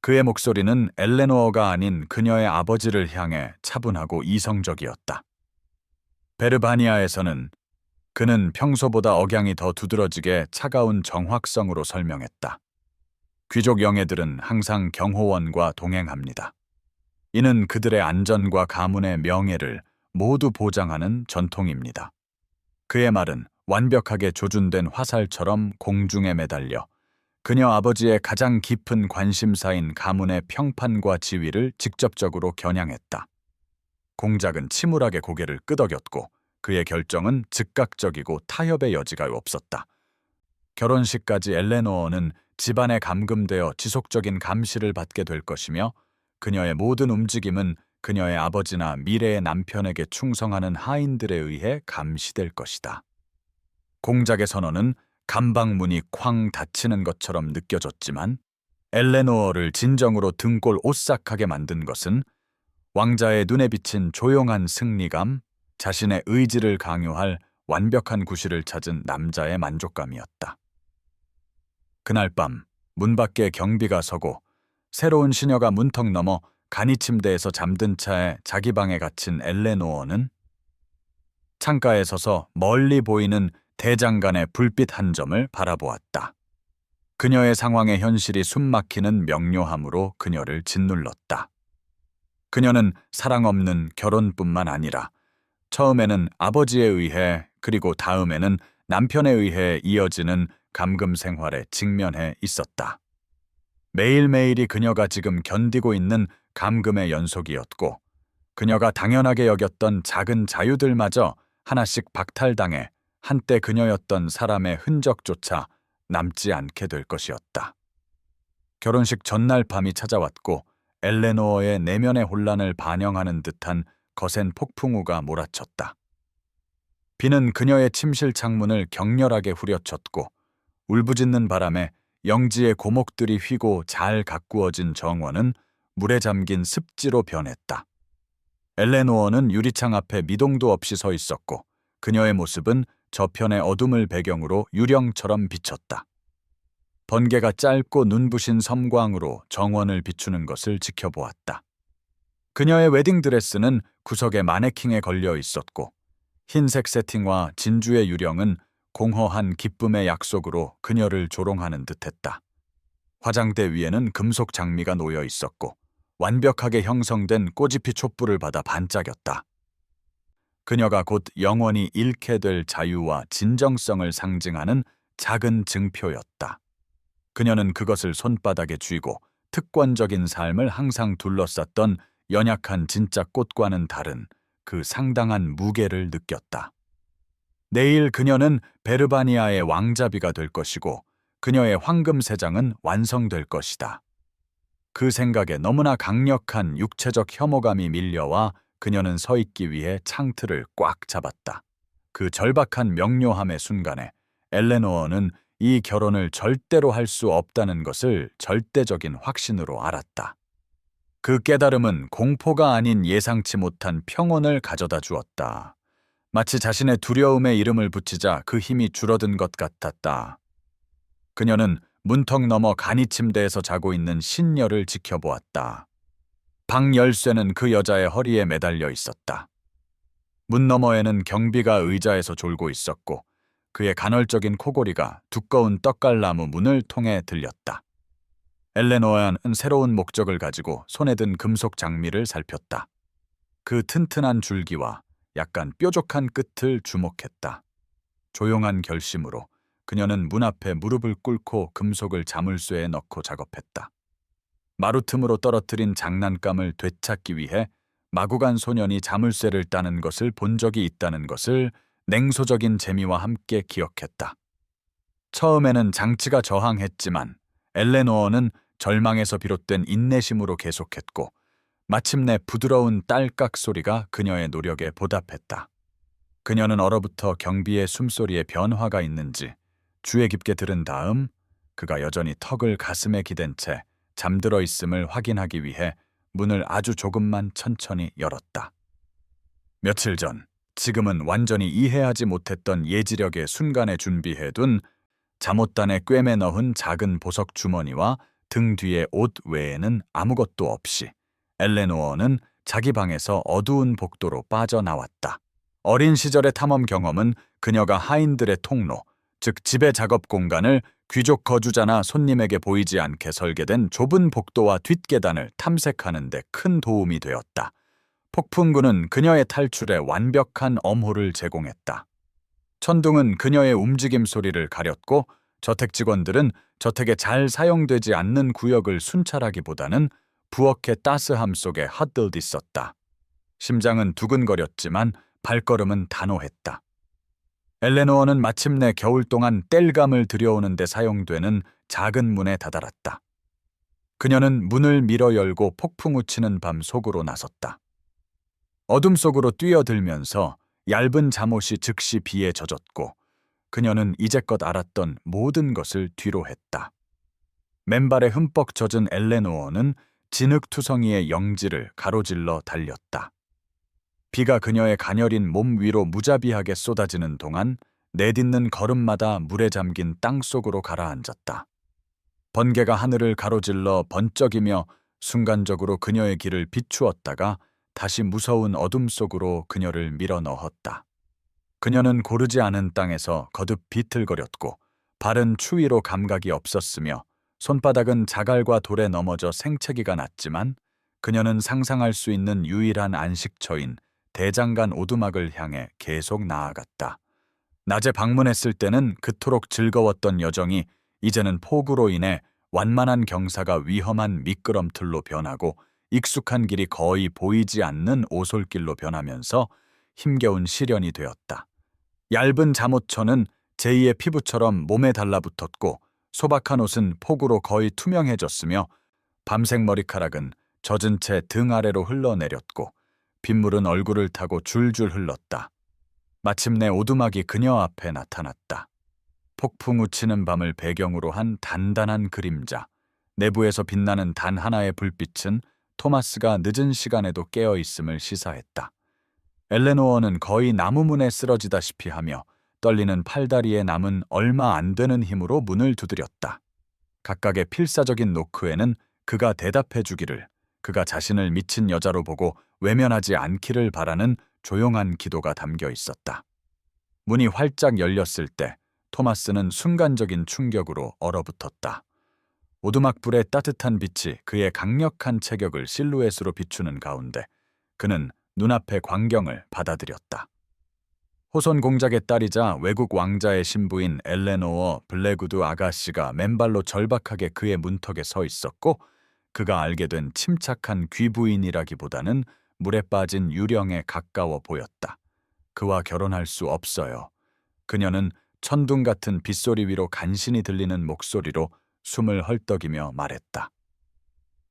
그의 목소리는 엘레노어가 아닌 그녀의 아버지를 향해 차분하고 이성적이었다. 베르바니아에서는 그는 평소보다 억양이 더 두드러지게 차가운 정확성으로 설명했다. 귀족 영예들은 항상 경호원과 동행합니다. 이는 그들의 안전과 가문의 명예를 모두 보장하는 전통입니다. 그의 말은 완벽하게 조준된 화살처럼 공중에 매달려 그녀 아버지의 가장 깊은 관심사인 가문의 평판과 지위를 직접적으로 겨냥했다. 공작은 침울하게 고개를 끄덕였고 그의 결정은 즉각적이고 타협의 여지가 없었다. 결혼식까지 엘레노어는 집안에 감금되어 지속적인 감시를 받게 될 것이며 그녀의 모든 움직임은 그녀의 아버지나 미래의 남편에게 충성하는 하인들에 의해 감시될 것이다. 공작의 선언은 감방문이 쾅 닫히는 것처럼 느껴졌지만 엘레노어를 진정으로 등골 오싹하게 만든 것은 왕자의 눈에 비친 조용한 승리감, 자신의 의지를 강요할 완벽한 구실을 찾은 남자의 만족감이었다. 그날 밤 문 밖에 경비가 서고 새로운 시녀가 문턱 넘어 간이 침대에서 잠든 차에 자기 방에 갇힌 엘레노어는 창가에 서서 멀리 보이는 대장간의 불빛 한 점을 바라보았다. 그녀의 상황의 현실이 숨막히는 명료함으로 그녀를 짓눌렀다. 그녀는 사랑 없는 결혼뿐만 아니라 처음에는 아버지에 의해 그리고 다음에는 남편에 의해 이어지는 감금 생활에 직면해 있었다. 매일매일이 그녀가 지금 견디고 있는 감금의 연속이었고 그녀가 당연하게 여겼던 작은 자유들마저 하나씩 박탈당해 한때 그녀였던 사람의 흔적조차 남지 않게 될 것이었다. 결혼식 전날 밤이 찾아왔고 엘레노어의 내면의 혼란을 반영하는 듯한 거센 폭풍우가 몰아쳤다. 비는 그녀의 침실 창문을 격렬하게 후려쳤고 울부짖는 바람에 영지의 고목들이 휘고 잘 가꾸어진 정원은 물에 잠긴 습지로 변했다. 엘레노어는 유리창 앞에 미동도 없이 서 있었고 그녀의 모습은 저편의 어둠을 배경으로 유령처럼 비쳤다. 번개가 짧고 눈부신 섬광으로 정원을 비추는 것을 지켜보았다. 그녀의 웨딩드레스는 구석의 마네킹에 걸려 있었고 흰색 세팅과 진주의 유령은 공허한 기쁨의 약속으로 그녀를 조롱하는 듯했다. 화장대 위에는 금속 장미가 놓여 있었고 완벽하게 형성된 꽃잎이 촛불을 받아 반짝였다. 그녀가 곧 영원히 잃게 될 자유와 진정성을 상징하는 작은 증표였다. 그녀는 그것을 손바닥에 쥐고 특권적인 삶을 항상 둘러쌌던 연약한 진짜 꽃과는 다른 그 상당한 무게를 느꼈다. 내일 그녀는 베르바니아의 왕자비가 될 것이고 그녀의 황금 세장은 완성될 것이다. 그 생각에 너무나 강력한 육체적 혐오감이 밀려와 그녀는 서 있기 위해 창틀을 꽉 잡았다. 그 절박한 명료함의 순간에 엘레노어는 이 결혼을 절대로 할 수 없다는 것을 절대적인 확신으로 알았다. 그 깨달음은 공포가 아닌 예상치 못한 평온을 가져다 주었다. 마치 자신의 두려움에 이름을 붙이자 그 힘이 줄어든 것 같았다. 그녀는 문턱 너머 간이 침대에서 자고 있는 신녀를 지켜보았다. 방 열쇠는 그 여자의 허리에 매달려 있었다. 문 너머에는 경비가 의자에서 졸고 있었고 그의 간헐적인 코골이가 두꺼운 떡갈나무 문을 통해 들렸다. 엘레노아는 새로운 목적을 가지고 손에 든 금속 장미를 살폈다. 그 튼튼한 줄기와 약간 뾰족한 끝을 주목했다. 조용한 결심으로 그녀는 문 앞에 무릎을 꿇고 금속을 자물쇠에 넣고 작업했다. 마루틈으로 떨어뜨린 장난감을 되찾기 위해 마구간 소년이 자물쇠를 따는 것을 본 적이 있다는 것을 냉소적인 재미와 함께 기억했다. 처음에는 장치가 저항했지만 엘레노어는 절망에서 비롯된 인내심으로 계속했고 마침내 부드러운 딸깍 소리가 그녀의 노력에 보답했다. 그녀는 얼어붙어 경비의 숨소리에 변화가 있는지 주의 깊게 들은 다음 그가 여전히 턱을 가슴에 기댄 채 잠들어 있음을 확인하기 위해 문을 아주 조금만 천천히 열었다. 며칠 전, 지금은 완전히 이해하지 못했던 예지력의 순간에 준비해둔 잠옷단에 꿰매 넣은 작은 보석 주머니와 등 뒤의 옷 외에는 아무것도 없이 엘레노어는 자기 방에서 어두운 복도로 빠져나왔다. 어린 시절의 탐험 경험은 그녀가 하인들의 통로, 즉 지배 작업 공간을 귀족 거주자나 손님에게 보이지 않게 설계된 좁은 복도와 뒷계단을 탐색하는 데 큰 도움이 되었다. 폭풍구는 그녀의 탈출에 완벽한 엄호를 제공했다. 천둥은 그녀의 움직임 소리를 가렸고 저택 직원들은 저택에 잘 사용되지 않는 구역을 순찰하기보다는 부엌의 따스함 속에 헛들듯 있었다. 심장은 두근거렸지만 발걸음은 단호했다. 엘레노어는 마침내 겨울 동안 땔감을 들여오는 데 사용되는 작은 문에 다다랐다. 그녀는 문을 밀어 열고 폭풍우 치는 밤 속으로 나섰다. 어둠 속으로 뛰어들면서 얇은 잠옷이 즉시 비에 젖었고 그녀는 이제껏 알았던 모든 것을 뒤로 했다. 맨발에 흠뻑 젖은 엘레노어는 진흙투성이의 영지를 가로질러 달렸다. 비가 그녀의 가녀린 몸 위로 무자비하게 쏟아지는 동안 내딛는 걸음마다 물에 잠긴 땅 속으로 가라앉았다. 번개가 하늘을 가로질러 번쩍이며 순간적으로 그녀의 길을 비추었다가 다시 무서운 어둠 속으로 그녀를 밀어 넣었다. 그녀는 고르지 않은 땅에서 거듭 비틀거렸고 발은 추위로 감각이 없었으며 손바닥은 자갈과 돌에 넘어져 생채기가 났지만 그녀는 상상할 수 있는 유일한 안식처인 대장간 오두막을 향해 계속 나아갔다. 낮에 방문했을 때는 그토록 즐거웠던 여정이 이제는 폭우로 인해 완만한 경사가 위험한 미끄럼틀로 변하고 익숙한 길이 거의 보이지 않는 오솔길로 변하면서 힘겨운 시련이 되었다. 얇은 잠옷천은 제2의 피부처럼 몸에 달라붙었고 소박한 옷은 폭우로 거의 투명해졌으며 밤색 머리카락은 젖은 채 등 아래로 흘러내렸고 빗물은 얼굴을 타고 줄줄 흘렀다. 마침내 오두막이 그녀 앞에 나타났다. 폭풍 우치는 밤을 배경으로 한 단단한 그림자. 내부에서 빛나는 단 하나의 불빛은 토마스가 늦은 시간에도 깨어 있음을 시사했다. 엘레노어는 거의 나무문에 쓰러지다시피 하며 떨리는 팔다리에 남은 얼마 안 되는 힘으로 문을 두드렸다. 각각의 필사적인 노크에는 그가 대답해 주기를, 그가 자신을 미친 여자로 보고 외면하지 않기를 바라는 조용한 기도가 담겨 있었다. 문이 활짝 열렸을 때 토마스는 순간적인 충격으로 얼어붙었다. 오두막불의 따뜻한 빛이 그의 강력한 체격을 실루엣으로 비추는 가운데 그는 눈앞의 광경을 받아들였다. 호손 공작의 딸이자 외국 왕자의 신부인 엘레노어 블레구드 아가씨가 맨발로 절박하게 그의 문턱에 서 있었고 그가 알게 된 침착한 귀부인이라기보다는 물에 빠진 유령에 가까워 보였다. 그와 결혼할 수 없어요. 그녀는 천둥 같은 빗소리 위로 간신히 들리는 목소리로 숨을 헐떡이며 말했다.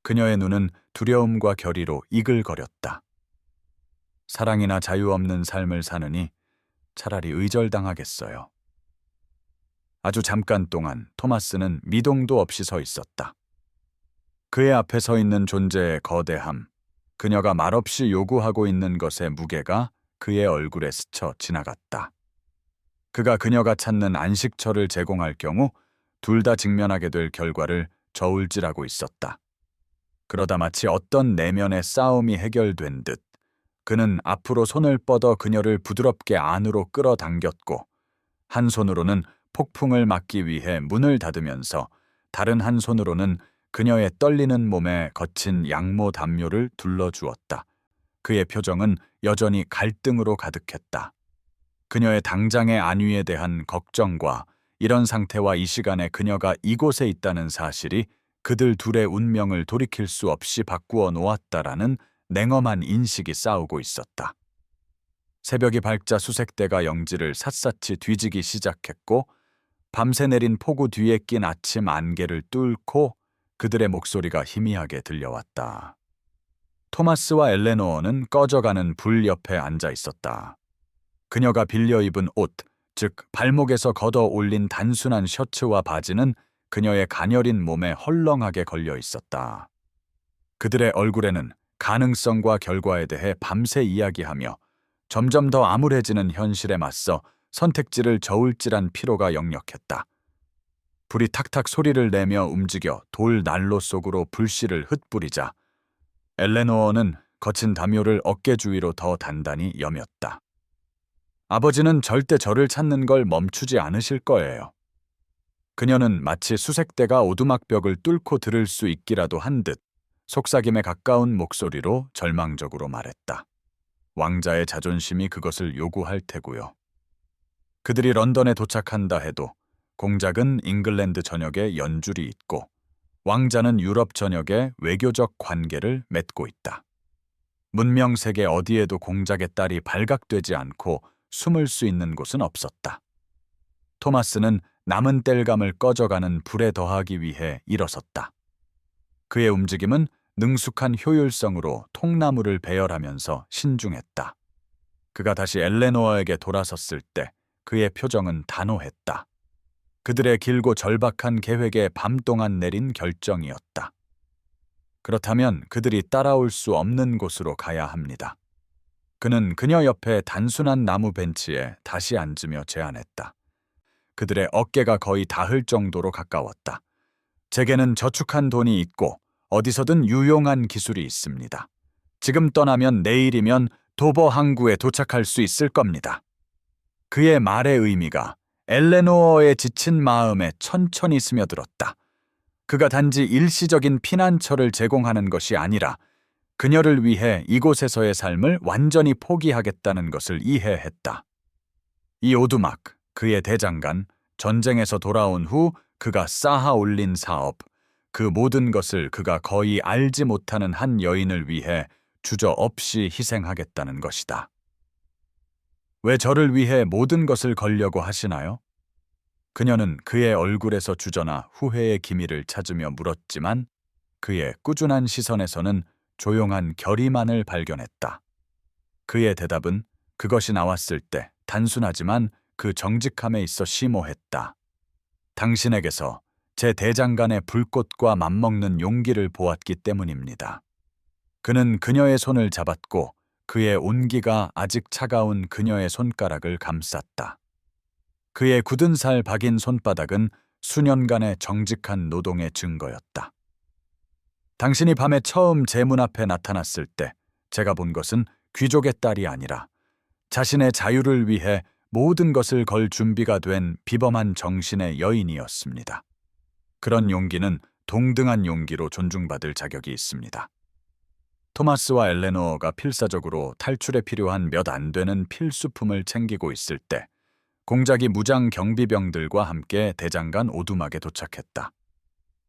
그녀의 눈은 두려움과 결의로 이글거렸다. 사랑이나 자유 없는 삶을 사느니 차라리 의절당하겠어요. 아주 잠깐 동안 토마스는 미동도 없이 서 있었다. 그의 앞에 서 있는 존재의 거대함, 그녀가 말없이 요구하고 있는 것의 무게가 그의 얼굴에 스쳐 지나갔다. 그가 그녀가 찾는 안식처를 제공할 경우 둘 다 직면하게 될 결과를 저울질하고 있었다. 그러다 마치 어떤 내면의 싸움이 해결된 듯 그는 앞으로 손을 뻗어 그녀를 부드럽게 안으로 끌어당겼고 한 손으로는 폭풍을 막기 위해 문을 닫으면서 다른 한 손으로는 그녀의 떨리는 몸에 거친 양모 담요를 둘러주었다. 그의 표정은 여전히 갈등으로 가득했다. 그녀의 당장의 안위에 대한 걱정과 이런 상태와 이 시간에 그녀가 이곳에 있다는 사실이 그들 둘의 운명을 돌이킬 수 없이 바꾸어 놓았다라는 냉엄한 인식이 싸우고 있었다. 새벽이 밝자 수색대가 영지를 샅샅이 뒤지기 시작했고 밤새 내린 폭우 뒤에 낀 아침 안개를 뚫고 그들의 목소리가 희미하게 들려왔다. 토마스와 엘레노어는 꺼져가는 불 옆에 앉아 있었다. 그녀가 빌려 입은 옷, 즉 발목에서 걷어 올린 단순한 셔츠와 바지는 그녀의 가녀린 몸에 헐렁하게 걸려 있었다. 그들의 얼굴에는 가능성과 결과에 대해 밤새 이야기하며 점점 더 암울해지는 현실에 맞서 선택지를 저울질한 피로가 역력했다. 불이 탁탁 소리를 내며 움직여 돌 난로 속으로 불씨를 흩뿌리자 엘레노어는 거친 담요를 어깨 주위로 더 단단히 여몄다. 아버지는 절대 저를 찾는 걸 멈추지 않으실 거예요. 그녀는 마치 수색대가 오두막벽을 뚫고 들을 수 있기라도 한 듯 속삭임에 가까운 목소리로 절망적으로 말했다. 왕자의 자존심이 그것을 요구할 테고요. 그들이 런던에 도착한다 해도 공작은 잉글랜드 전역에 연줄이 있고 왕자는 유럽 전역에 외교적 관계를 맺고 있다. 문명 세계 어디에도 공작의 딸이 발각되지 않고 숨을 수 있는 곳은 없었다. 토마스는 남은 땔감을 꺼져가는 불에 더하기 위해 일어섰다. 그의 움직임은 능숙한 효율성으로 통나무를 배열하면서 신중했다. 그가 다시 엘레노어에게 돌아섰을 때 그의 표정은 단호했다. 그들의 길고 절박한 계획에 밤동안 내린 결정이었다. 그렇다면 그들이 따라올 수 없는 곳으로 가야 합니다. 그는 그녀 옆에 단순한 나무 벤치에 다시 앉으며 제안했다. 그들의 어깨가 거의 닿을 정도로 가까웠다. 제게는 저축한 돈이 있고 어디서든 유용한 기술이 있습니다. 지금 떠나면 내일이면 도버 항구에 도착할 수 있을 겁니다. 그의 말의 의미가 엘레노어의 지친 마음에 천천히 스며들었다. 그가 단지 일시적인 피난처를 제공하는 것이 아니라 그녀를 위해 이곳에서의 삶을 완전히 포기하겠다는 것을 이해했다. 이 오두막, 그의 대장간, 전쟁에서 돌아온 후 그가 쌓아 올린 사업, 그 모든 것을 그가 거의 알지 못하는 한 여인을 위해 주저없이 희생하겠다는 것이다. 왜 저를 위해 모든 것을 걸려고 하시나요? 그녀는 그의 얼굴에서 주저나 후회의 기미를 찾으며 물었지만 그의 꾸준한 시선에서는 조용한 결의만을 발견했다. 그의 대답은 그것이 나왔을 때 단순하지만 그 정직함에 있어 심오했다. 당신에게서 제 대장간의 불꽃과 맞먹는 용기를 보았기 때문입니다. 그는 그녀의 손을 잡았고 그의 온기가 아직 차가운 그녀의 손가락을 감쌌다. 그의 굳은 살 박인 손바닥은 수년간의 정직한 노동의 증거였다. 당신이 밤에 처음 제 문 앞에 나타났을 때 제가 본 것은 귀족의 딸이 아니라 자신의 자유를 위해 모든 것을 걸 준비가 된 비범한 정신의 여인이었습니다. 그런 용기는 동등한 용기로 존중받을 자격이 있습니다. 토마스와 엘레노어가 필사적으로 탈출에 필요한 몇 안 되는 필수품을 챙기고 있을 때 공작이 무장 경비병들과 함께 대장간 오두막에 도착했다.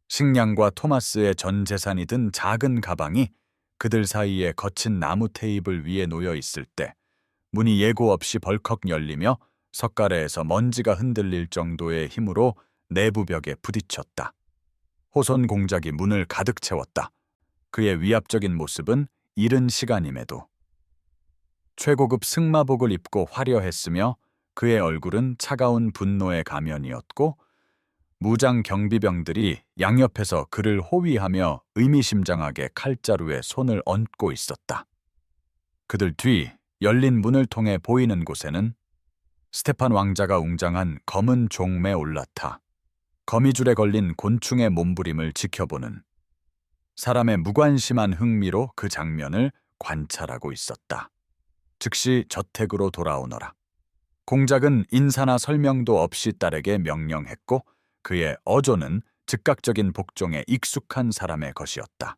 식량과 토마스의 전 재산이 든 작은 가방이 그들 사이에 거친 나무 테이블 위에 놓여 있을 때 문이 예고 없이 벌컥 열리며 석가래에서 먼지가 흔들릴 정도의 힘으로 내부 벽에 부딪혔다. 호손 공작이 문을 가득 채웠다. 그의 위압적인 모습은 이른 시간임에도 최고급 승마복을 입고 화려했으며 그의 얼굴은 차가운 분노의 가면이었고 무장 경비병들이 양옆에서 그를 호위하며 의미심장하게 칼자루에 손을 얹고 있었다. 그들 뒤 열린 문을 통해 보이는 곳에는 스테판 왕자가 웅장한 검은 종매 올라타 거미줄에 걸린 곤충의 몸부림을 지켜보는 사람의 무관심한 흥미로 그 장면을 관찰하고 있었다. 즉시 저택으로 돌아오너라. 공작은 인사나 설명도 없이 딸에게 명령했고 그의 어조는 즉각적인 복종에 익숙한 사람의 것이었다.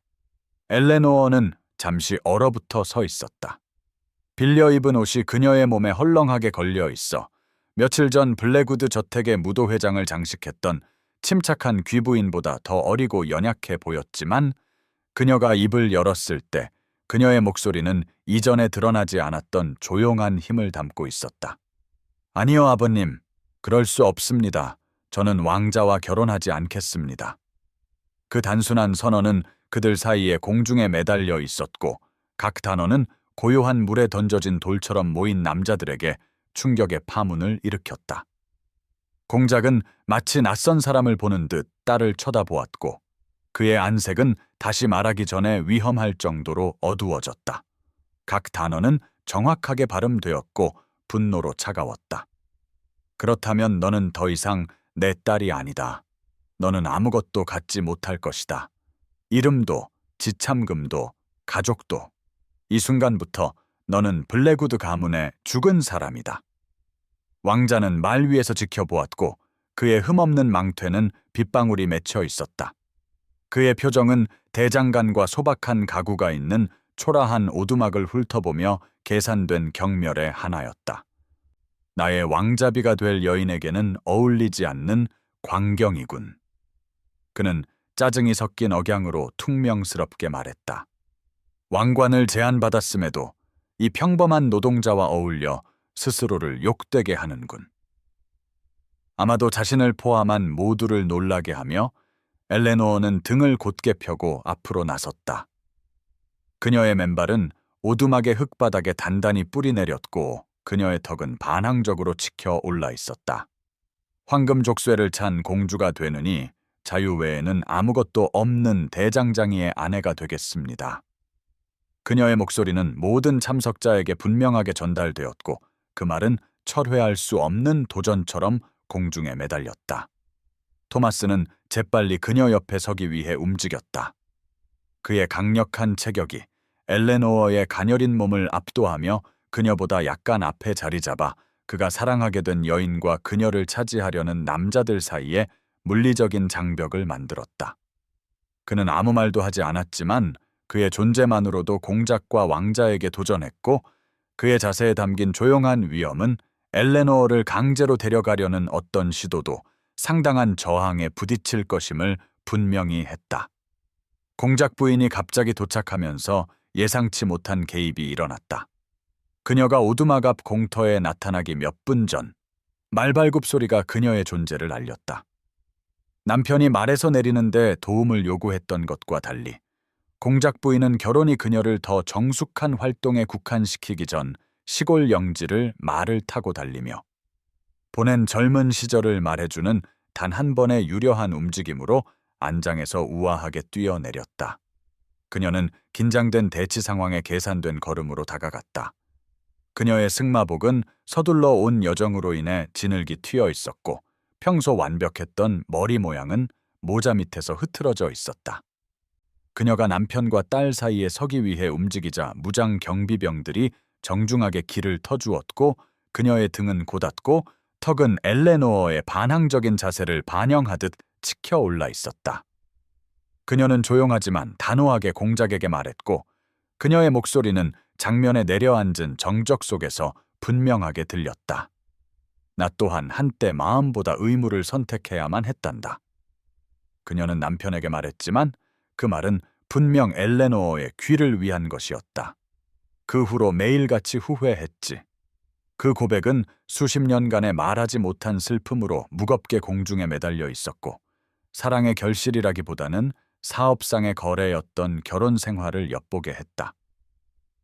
엘레노어는 잠시 얼어붙어 서 있었다. 빌려 입은 옷이 그녀의 몸에 헐렁하게 걸려 있어 며칠 전 블랙우드 저택의 무도회장을 장식했던 침착한 귀부인보다 더 어리고 연약해 보였지만 그녀가 입을 열었을 때 그녀의 목소리는 이전에 드러나지 않았던 조용한 힘을 담고 있었다. 아니요, 아버님. 그럴 수 없습니다. 저는 왕자와 결혼하지 않겠습니다. 그 단순한 선언은 그들 사이에 공중에 매달려 있었고 각 단어는 고요한 물에 던져진 돌처럼 모인 남자들에게 충격의 파문을 일으켰다. 공작은 마치 낯선 사람을 보는 듯 딸을 쳐다보았고 그의 안색은 다시 말하기 전에 위험할 정도로 어두워졌다. 각 단어는 정확하게 발음되었고 분노로 차가웠다. 그렇다면 너는 더 이상 내 딸이 아니다. 너는 아무것도 갖지 못할 것이다. 이름도, 지참금도, 가족도. 이 순간부터 너는 블랙우드 가문의 죽은 사람이다. 왕자는 말 위에서 지켜보았고 그의 흠없는 망퇴는 빗방울이 맺혀 있었다. 그의 표정은 대장간과 소박한 가구가 있는 초라한 오두막을 훑어보며 계산된 경멸의 하나였다. 나의 왕자비가 될 여인에게는 어울리지 않는 광경이군. 그는 짜증이 섞인 억양으로 퉁명스럽게 말했다. 왕관을 제안받았음에도 이 평범한 노동자와 어울려 스스로를 욕되게 하는군. 아마도 자신을 포함한 모두를 놀라게 하며 엘레노어는 등을 곧게 펴고 앞으로 나섰다. 그녀의 맨발은 오두막의 흙바닥에 단단히 뿌리내렸고 그녀의 턱은 반항적으로 치켜 올라 있었다. 황금 족쇄를 찬 공주가 되느니 자유 외에는 아무것도 없는 대장장이의 아내가 되겠습니다. 그녀의 목소리는 모든 참석자에게 분명하게 전달되었고 그 말은 철회할 수 없는 도전처럼 공중에 매달렸다. 토마스는 재빨리 그녀 옆에 서기 위해 움직였다. 그의 강력한 체격이 엘레노어의 가녀린 몸을 압도하며 그녀보다 약간 앞에 자리 잡아 그가 사랑하게 된 여인과 그녀를 차지하려는 남자들 사이에 물리적인 장벽을 만들었다. 그는 아무 말도 하지 않았지만 그의 존재만으로도 공작과 왕자에게 도전했고 그의 자세에 담긴 조용한 위엄은 엘레노어를 강제로 데려가려는 어떤 시도도 상당한 저항에 부딪힐 것임을 분명히 했다. 공작 부인이 갑자기 도착하면서 예상치 못한 개입이 일어났다. 그녀가 오두막 앞 공터에 나타나기 몇 분 전 말발굽 소리가 그녀의 존재를 알렸다. 남편이 말에서 내리는데 도움을 요구했던 것과 달리 공작 부인은 결혼이 그녀를 더 정숙한 활동에 국한시키기 전 시골 영지를 말을 타고 달리며 보낸 젊은 시절을 말해주는 단 한 번의 유려한 움직임으로 안장에서 우아하게 뛰어내렸다. 그녀는 긴장된 대치 상황에 계산된 걸음으로 다가갔다. 그녀의 승마복은 서둘러 온 여정으로 인해 지늘기 튀어 있었고 평소 완벽했던 머리 모양은 모자 밑에서 흐트러져 있었다. 그녀가 남편과 딸 사이에 서기 위해 움직이자 무장 경비병들이 정중하게 길을 터주었고 그녀의 등은 곧았고 턱은 엘레노어의 반항적인 자세를 반영하듯 치켜 올라 있었다. 그녀는 조용하지만 단호하게 공작에게 말했고 그녀의 목소리는 장면에 내려앉은 정적 속에서 분명하게 들렸다. 나 또한 한때 마음보다 의무를 선택해야만 했단다. 그녀는 남편에게 말했지만 그 말은 분명 엘레노어의 귀를 위한 것이었다. 그 후로 매일같이 후회했지. 그 고백은 수십 년간의 말하지 못한 슬픔으로 무겁게 공중에 매달려 있었고 사랑의 결실이라기보다는 사업상의 거래였던 결혼 생활을 엿보게 했다.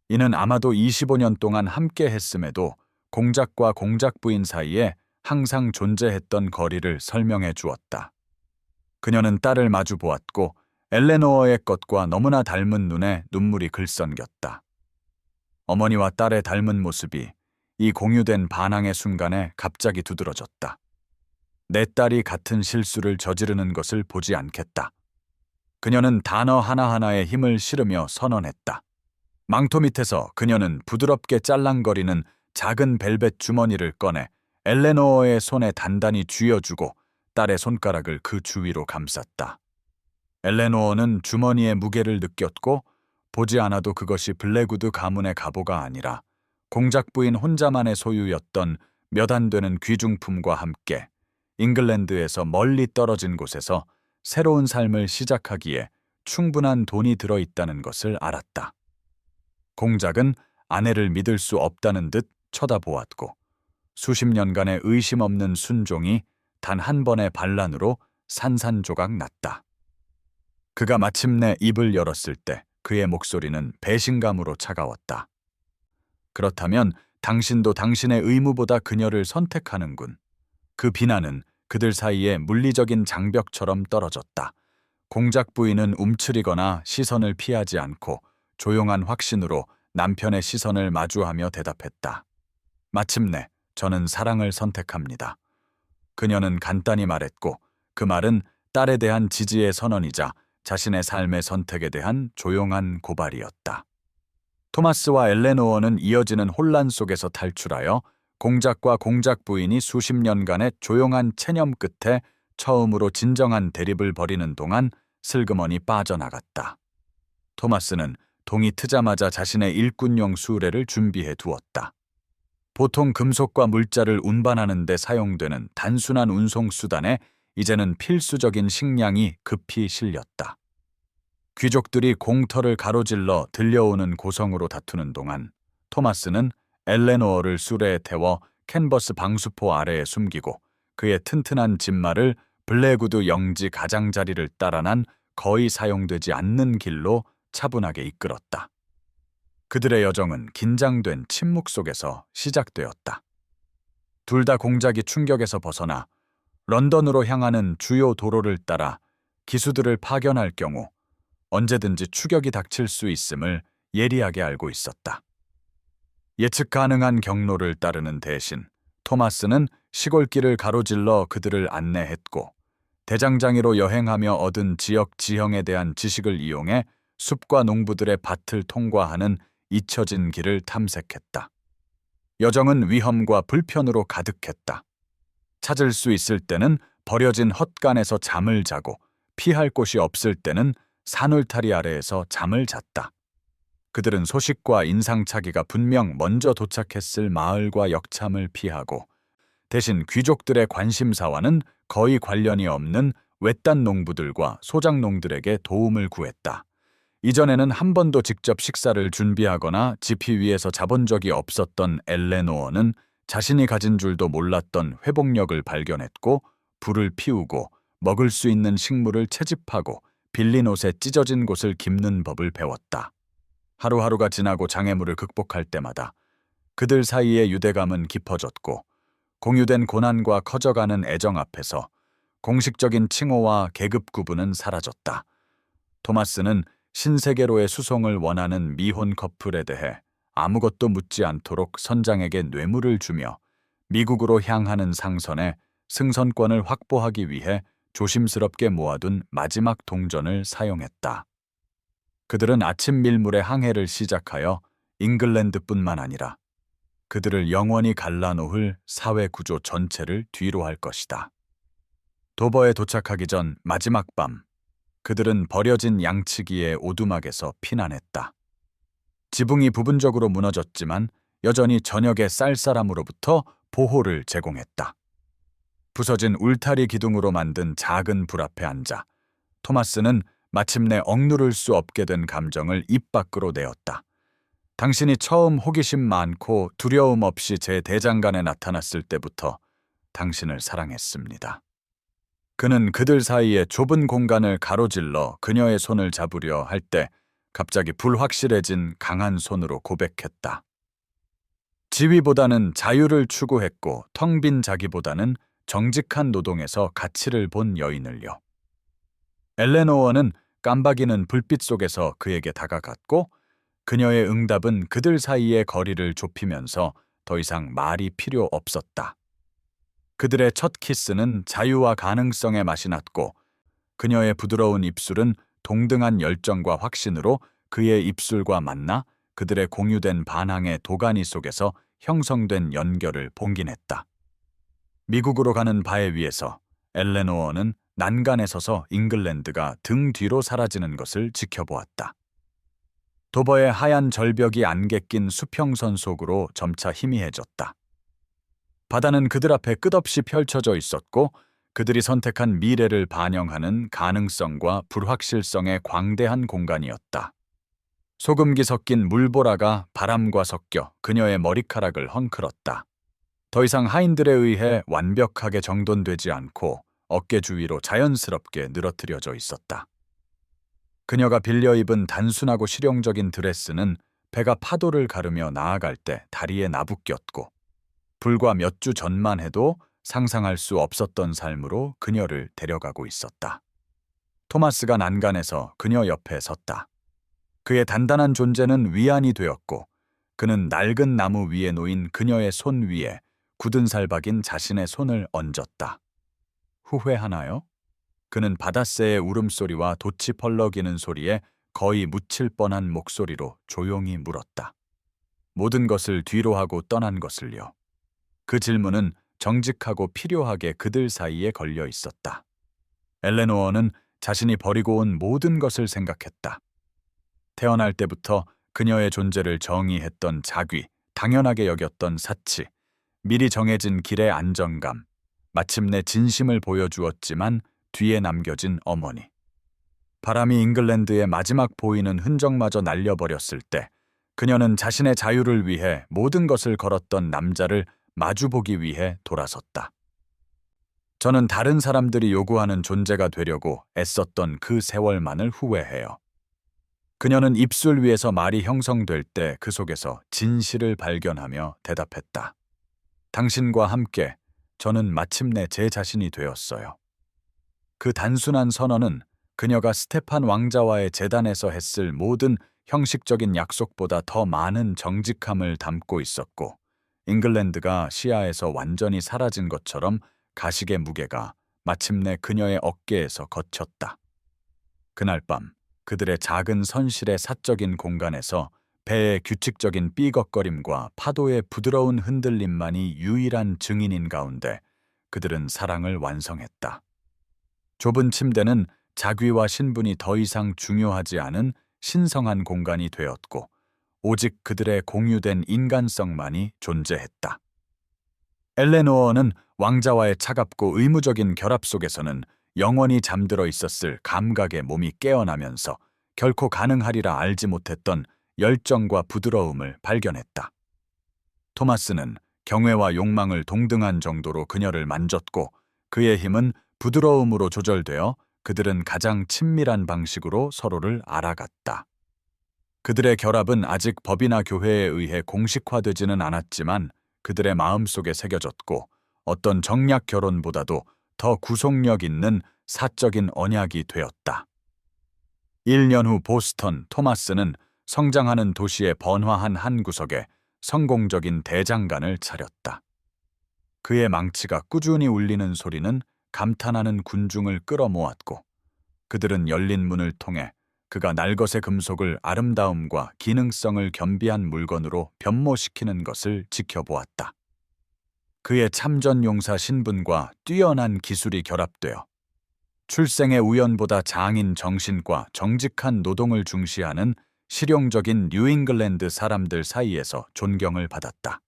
이는 아마도 25년 동안 함께 했음에도 공작과 공작 부인 사이에 항상 존재했던 거리를 설명해 주었다. 그녀는 딸을 마주 보았고 엘레노어의 것과 너무나 닮은 눈에 눈물이 글썽겼다. 어머니와 딸의 닮은 모습이 이 공유된 반항의 순간에 갑자기 두드러졌다. 내 딸이 같은 실수를 저지르는 것을 보지 않겠다. 그녀는 단어 하나하나에 힘을 실으며 선언했다. 망토 밑에서 그녀는 부드럽게 짤랑거리는 작은 벨벳 주머니를 꺼내 엘레노어의 손에 단단히 쥐어주고 딸의 손가락을 그 주위로 감쌌다. 엘레노어는 주머니의 무게를 느꼈고 보지 않아도 그것이 블랙우드 가문의 갑오가 아니라 공작 부인 혼자만의 소유였던 몇 안 되는 귀중품과 함께 잉글랜드에서 멀리 떨어진 곳에서 새로운 삶을 시작하기에 충분한 돈이 들어있다는 것을 알았다. 공작은 아내를 믿을 수 없다는 듯 쳐다보았고 수십 년간의 의심 없는 순종이 단 한 번의 반란으로 산산조각 났다. 그가 마침내 입을 열었을 때 그의 목소리는 배신감으로 차가웠다. 그렇다면 당신도 당신의 의무보다 그녀를 선택하는군. 그 비난은 그들 사이에 물리적인 장벽처럼 떨어졌다. 공작 부인은 움츠리거나 시선을 피하지 않고 조용한 확신으로 남편의 시선을 마주하며 대답했다. 마침내 저는 사랑을 선택합니다. 그녀는 간단히 말했고 그 말은 딸에 대한 지지의 선언이자 자신의 삶의 선택에 대한 조용한 고발이었다. 토마스와 엘레노어는 이어지는 혼란 속에서 탈출하여 공작과 공작 부인이 수십 년간의 조용한 체념 끝에 처음으로 진정한 대립을 벌이는 동안 슬그머니 빠져나갔다. 토마스는 동이 트자마자 자신의 일꾼용 수레를 준비해 두었다. 보통 금속과 물자를 운반하는 데 사용되는 단순한 운송 수단에 이제는 필수적인 식량이 급히 실렸다. 귀족들이 공터를 가로질러 들려오는 고성으로 다투는 동안 토마스는 엘레노어를 수레에 태워 캔버스 방수포 아래에 숨기고 그의 튼튼한 진말을 블랙우드 영지 가장자리를 따라 난 거의 사용되지 않는 길로 차분하게 이끌었다. 그들의 여정은 긴장된 침묵 속에서 시작되었다. 둘 다 공작이 충격에서 벗어나 런던으로 향하는 주요 도로를 따라 기수들을 파견할 경우 언제든지 추격이 닥칠 수 있음을 예리하게 알고 있었다. 예측 가능한 경로를 따르는 대신 토마스는 시골길을 가로질러 그들을 안내했고 대장장이로 여행하며 얻은 지역 지형에 대한 지식을 이용해 숲과 농부들의 밭을 통과하는 잊혀진 길을 탐색했다. 여정은 위험과 불편으로 가득했다. 찾을 수 있을 때는 버려진 헛간에서 잠을 자고 피할 곳이 없을 때는 산울타리 아래에서 잠을 잤다. 그들은 소식과 인상착의가 분명 먼저 도착했을 마을과 역참을 피하고 대신 귀족들의 관심사와는 거의 관련이 없는 외딴 농부들과 소작농들에게 도움을 구했다. 이전에는 한 번도 직접 식사를 준비하거나 지피 위에서 자본 적이 없었던 엘레노어는 자신이 가진 줄도 몰랐던 회복력을 발견했고 불을 피우고 먹을 수 있는 식물을 채집하고 빌린 옷에 찢어진 곳을 깁는 법을 배웠다. 하루하루가 지나고 장애물을 극복할 때마다 그들 사이의 유대감은 깊어졌고 공유된 고난과 커져가는 애정 앞에서 공식적인 칭호와 계급 구분은 사라졌다. 토마스는 신세계로의 수송을 원하는 미혼 커플에 대해 아무것도 묻지 않도록 선장에게 뇌물을 주며 미국으로 향하는 상선의 승선권을 확보하기 위해 조심스럽게 모아둔 마지막 동전을 사용했다. 그들은 아침 밀물의 항해를 시작하여 잉글랜드뿐만 아니라 그들을 영원히 갈라놓을 사회 구조 전체를 뒤로 할 것이다. 도버에 도착하기 전 마지막 밤, 그들은 버려진 양치기의 오두막에서 피난했다. 지붕이 부분적으로 무너졌지만 여전히 저녁의 쌀쌀함으로부터 보호를 제공했다. 부서진 울타리 기둥으로 만든 작은 불 앞에 앉아 토마스는 마침내 억누를 수 없게 된 감정을 입 밖으로 내었다. 당신이 처음 호기심 많고 두려움 없이 제 대장간에 나타났을 때부터 당신을 사랑했습니다. 그는 그들 사이의 좁은 공간을 가로질러 그녀의 손을 잡으려 할 때 갑자기 불확실해진 강한 손으로 고백했다. 지위보다는 자유를 추구했고 텅 빈 자기보다는 정직한 노동에서 가치를 본 여인을요. 엘레노어는 깜박이는 불빛 속에서 그에게 다가갔고 그녀의 응답은 그들 사이의 거리를 좁히면서 더 이상 말이 필요 없었다. 그들의 첫 키스는 자유와 가능성의 맛이 났고 그녀의 부드러운 입술은 동등한 열정과 확신으로 그의 입술과 만나 그들의 공유된 반항의 도가니 속에서 형성된 연결을 봉긴했다. 미국으로 가는 바에 위에서 엘레노어는 난간에 서서 잉글랜드가 등 뒤로 사라지는 것을 지켜보았다. 도버의 하얀 절벽이 안개 낀 수평선 속으로 점차 희미해졌다. 바다는 그들 앞에 끝없이 펼쳐져 있었고 그들이 선택한 미래를 반영하는 가능성과 불확실성의 광대한 공간이었다. 소금기 섞인 물보라가 바람과 섞여 그녀의 머리카락을 헝클었다. 더 이상 하인들에 의해 완벽하게 정돈되지 않고 어깨 주위로 자연스럽게 늘어뜨려져 있었다. 그녀가 빌려 입은 단순하고 실용적인 드레스는 배가 파도를 가르며 나아갈 때 다리에 나부꼈고 불과 몇 주 전만 해도 상상할 수 없었던 삶으로 그녀를 데려가고 있었다. 토마스가 난간에서 그녀 옆에 섰다. 그의 단단한 존재는 위안이 되었고 그는 낡은 나무 위에 놓인 그녀의 손 위에 굳은 살 박인 자신의 손을 얹었다. 후회하나요? 그는 바닷새의 울음소리와 돛이 펄럭이는 소리에 거의 묻힐 뻔한 목소리로 조용히 물었다. 모든 것을 뒤로 하고 떠난 것을요. 그 질문은 정직하고 필요하게 그들 사이에 걸려 있었다. 엘레노어는 자신이 버리고 온 모든 것을 생각했다. 태어날 때부터 그녀의 존재를 정의했던 자귀, 당연하게 여겼던 사치, 미리 정해진 길의 안정감, 마침내 진심을 보여주었지만 뒤에 남겨진 어머니. 바람이 잉글랜드의 마지막 보이는 흔적마저 날려버렸을 때 그녀는 자신의 자유를 위해 모든 것을 걸었던 남자를 마주보기 위해 돌아섰다. 저는 다른 사람들이 요구하는 존재가 되려고 애썼던 그 세월만을 후회해요. 그녀는 입술 위에서 말이 형성될 때 그 속에서 진실을 발견하며 대답했다. 당신과 함께 저는 마침내 제 자신이 되었어요. 그 단순한 선언은 그녀가 스테판 왕자와의 재단에서 했을 모든 형식적인 약속보다 더 많은 정직함을 담고 있었고 잉글랜드가 시야에서 완전히 사라진 것처럼 가식의 무게가 마침내 그녀의 어깨에서 걷혔다. 그날 밤 그들의 작은 선실의 사적인 공간에서 배의 규칙적인 삐걱거림과 파도의 부드러운 흔들림만이 유일한 증인인 가운데 그들은 사랑을 완성했다. 좁은 침대는 자귀와 신분이 더 이상 중요하지 않은 신성한 공간이 되었고 오직 그들의 공유된 인간성만이 존재했다. 엘레노어는 왕자와의 차갑고 의무적인 결합 속에서는 영원히 잠들어 있었을 감각의 몸이 깨어나면서 결코 가능하리라 알지 못했던 열정과 부드러움을 발견했다. 토마스는 경외와 욕망을 동등한 정도로 그녀를 만졌고 그의 힘은 부드러움으로 조절되어 그들은 가장 친밀한 방식으로 서로를 알아갔다. 그들의 결합은 아직 법이나 교회에 의해 공식화되지는 않았지만 그들의 마음속에 새겨졌고 어떤 정략 결혼보다도 더 구속력 있는 사적인 언약이 되었다. 1년 후 보스턴, 토마스는 성장하는 도시의 번화한 한 구석에 성공적인 대장간을 차렸다. 그의 망치가 꾸준히 울리는 소리는 감탄하는 군중을 끌어모았고 그들은 열린 문을 통해 그가 날것의 금속을 아름다움과 기능성을 겸비한 물건으로 변모시키는 것을 지켜보았다. 그의 참전 용사 신분과 뛰어난 기술이 결합되어 출생의 우연보다 장인 정신과 정직한 노동을 중시하는 실용적인 뉴잉글랜드 사람들 사이에서 존경을 받았다.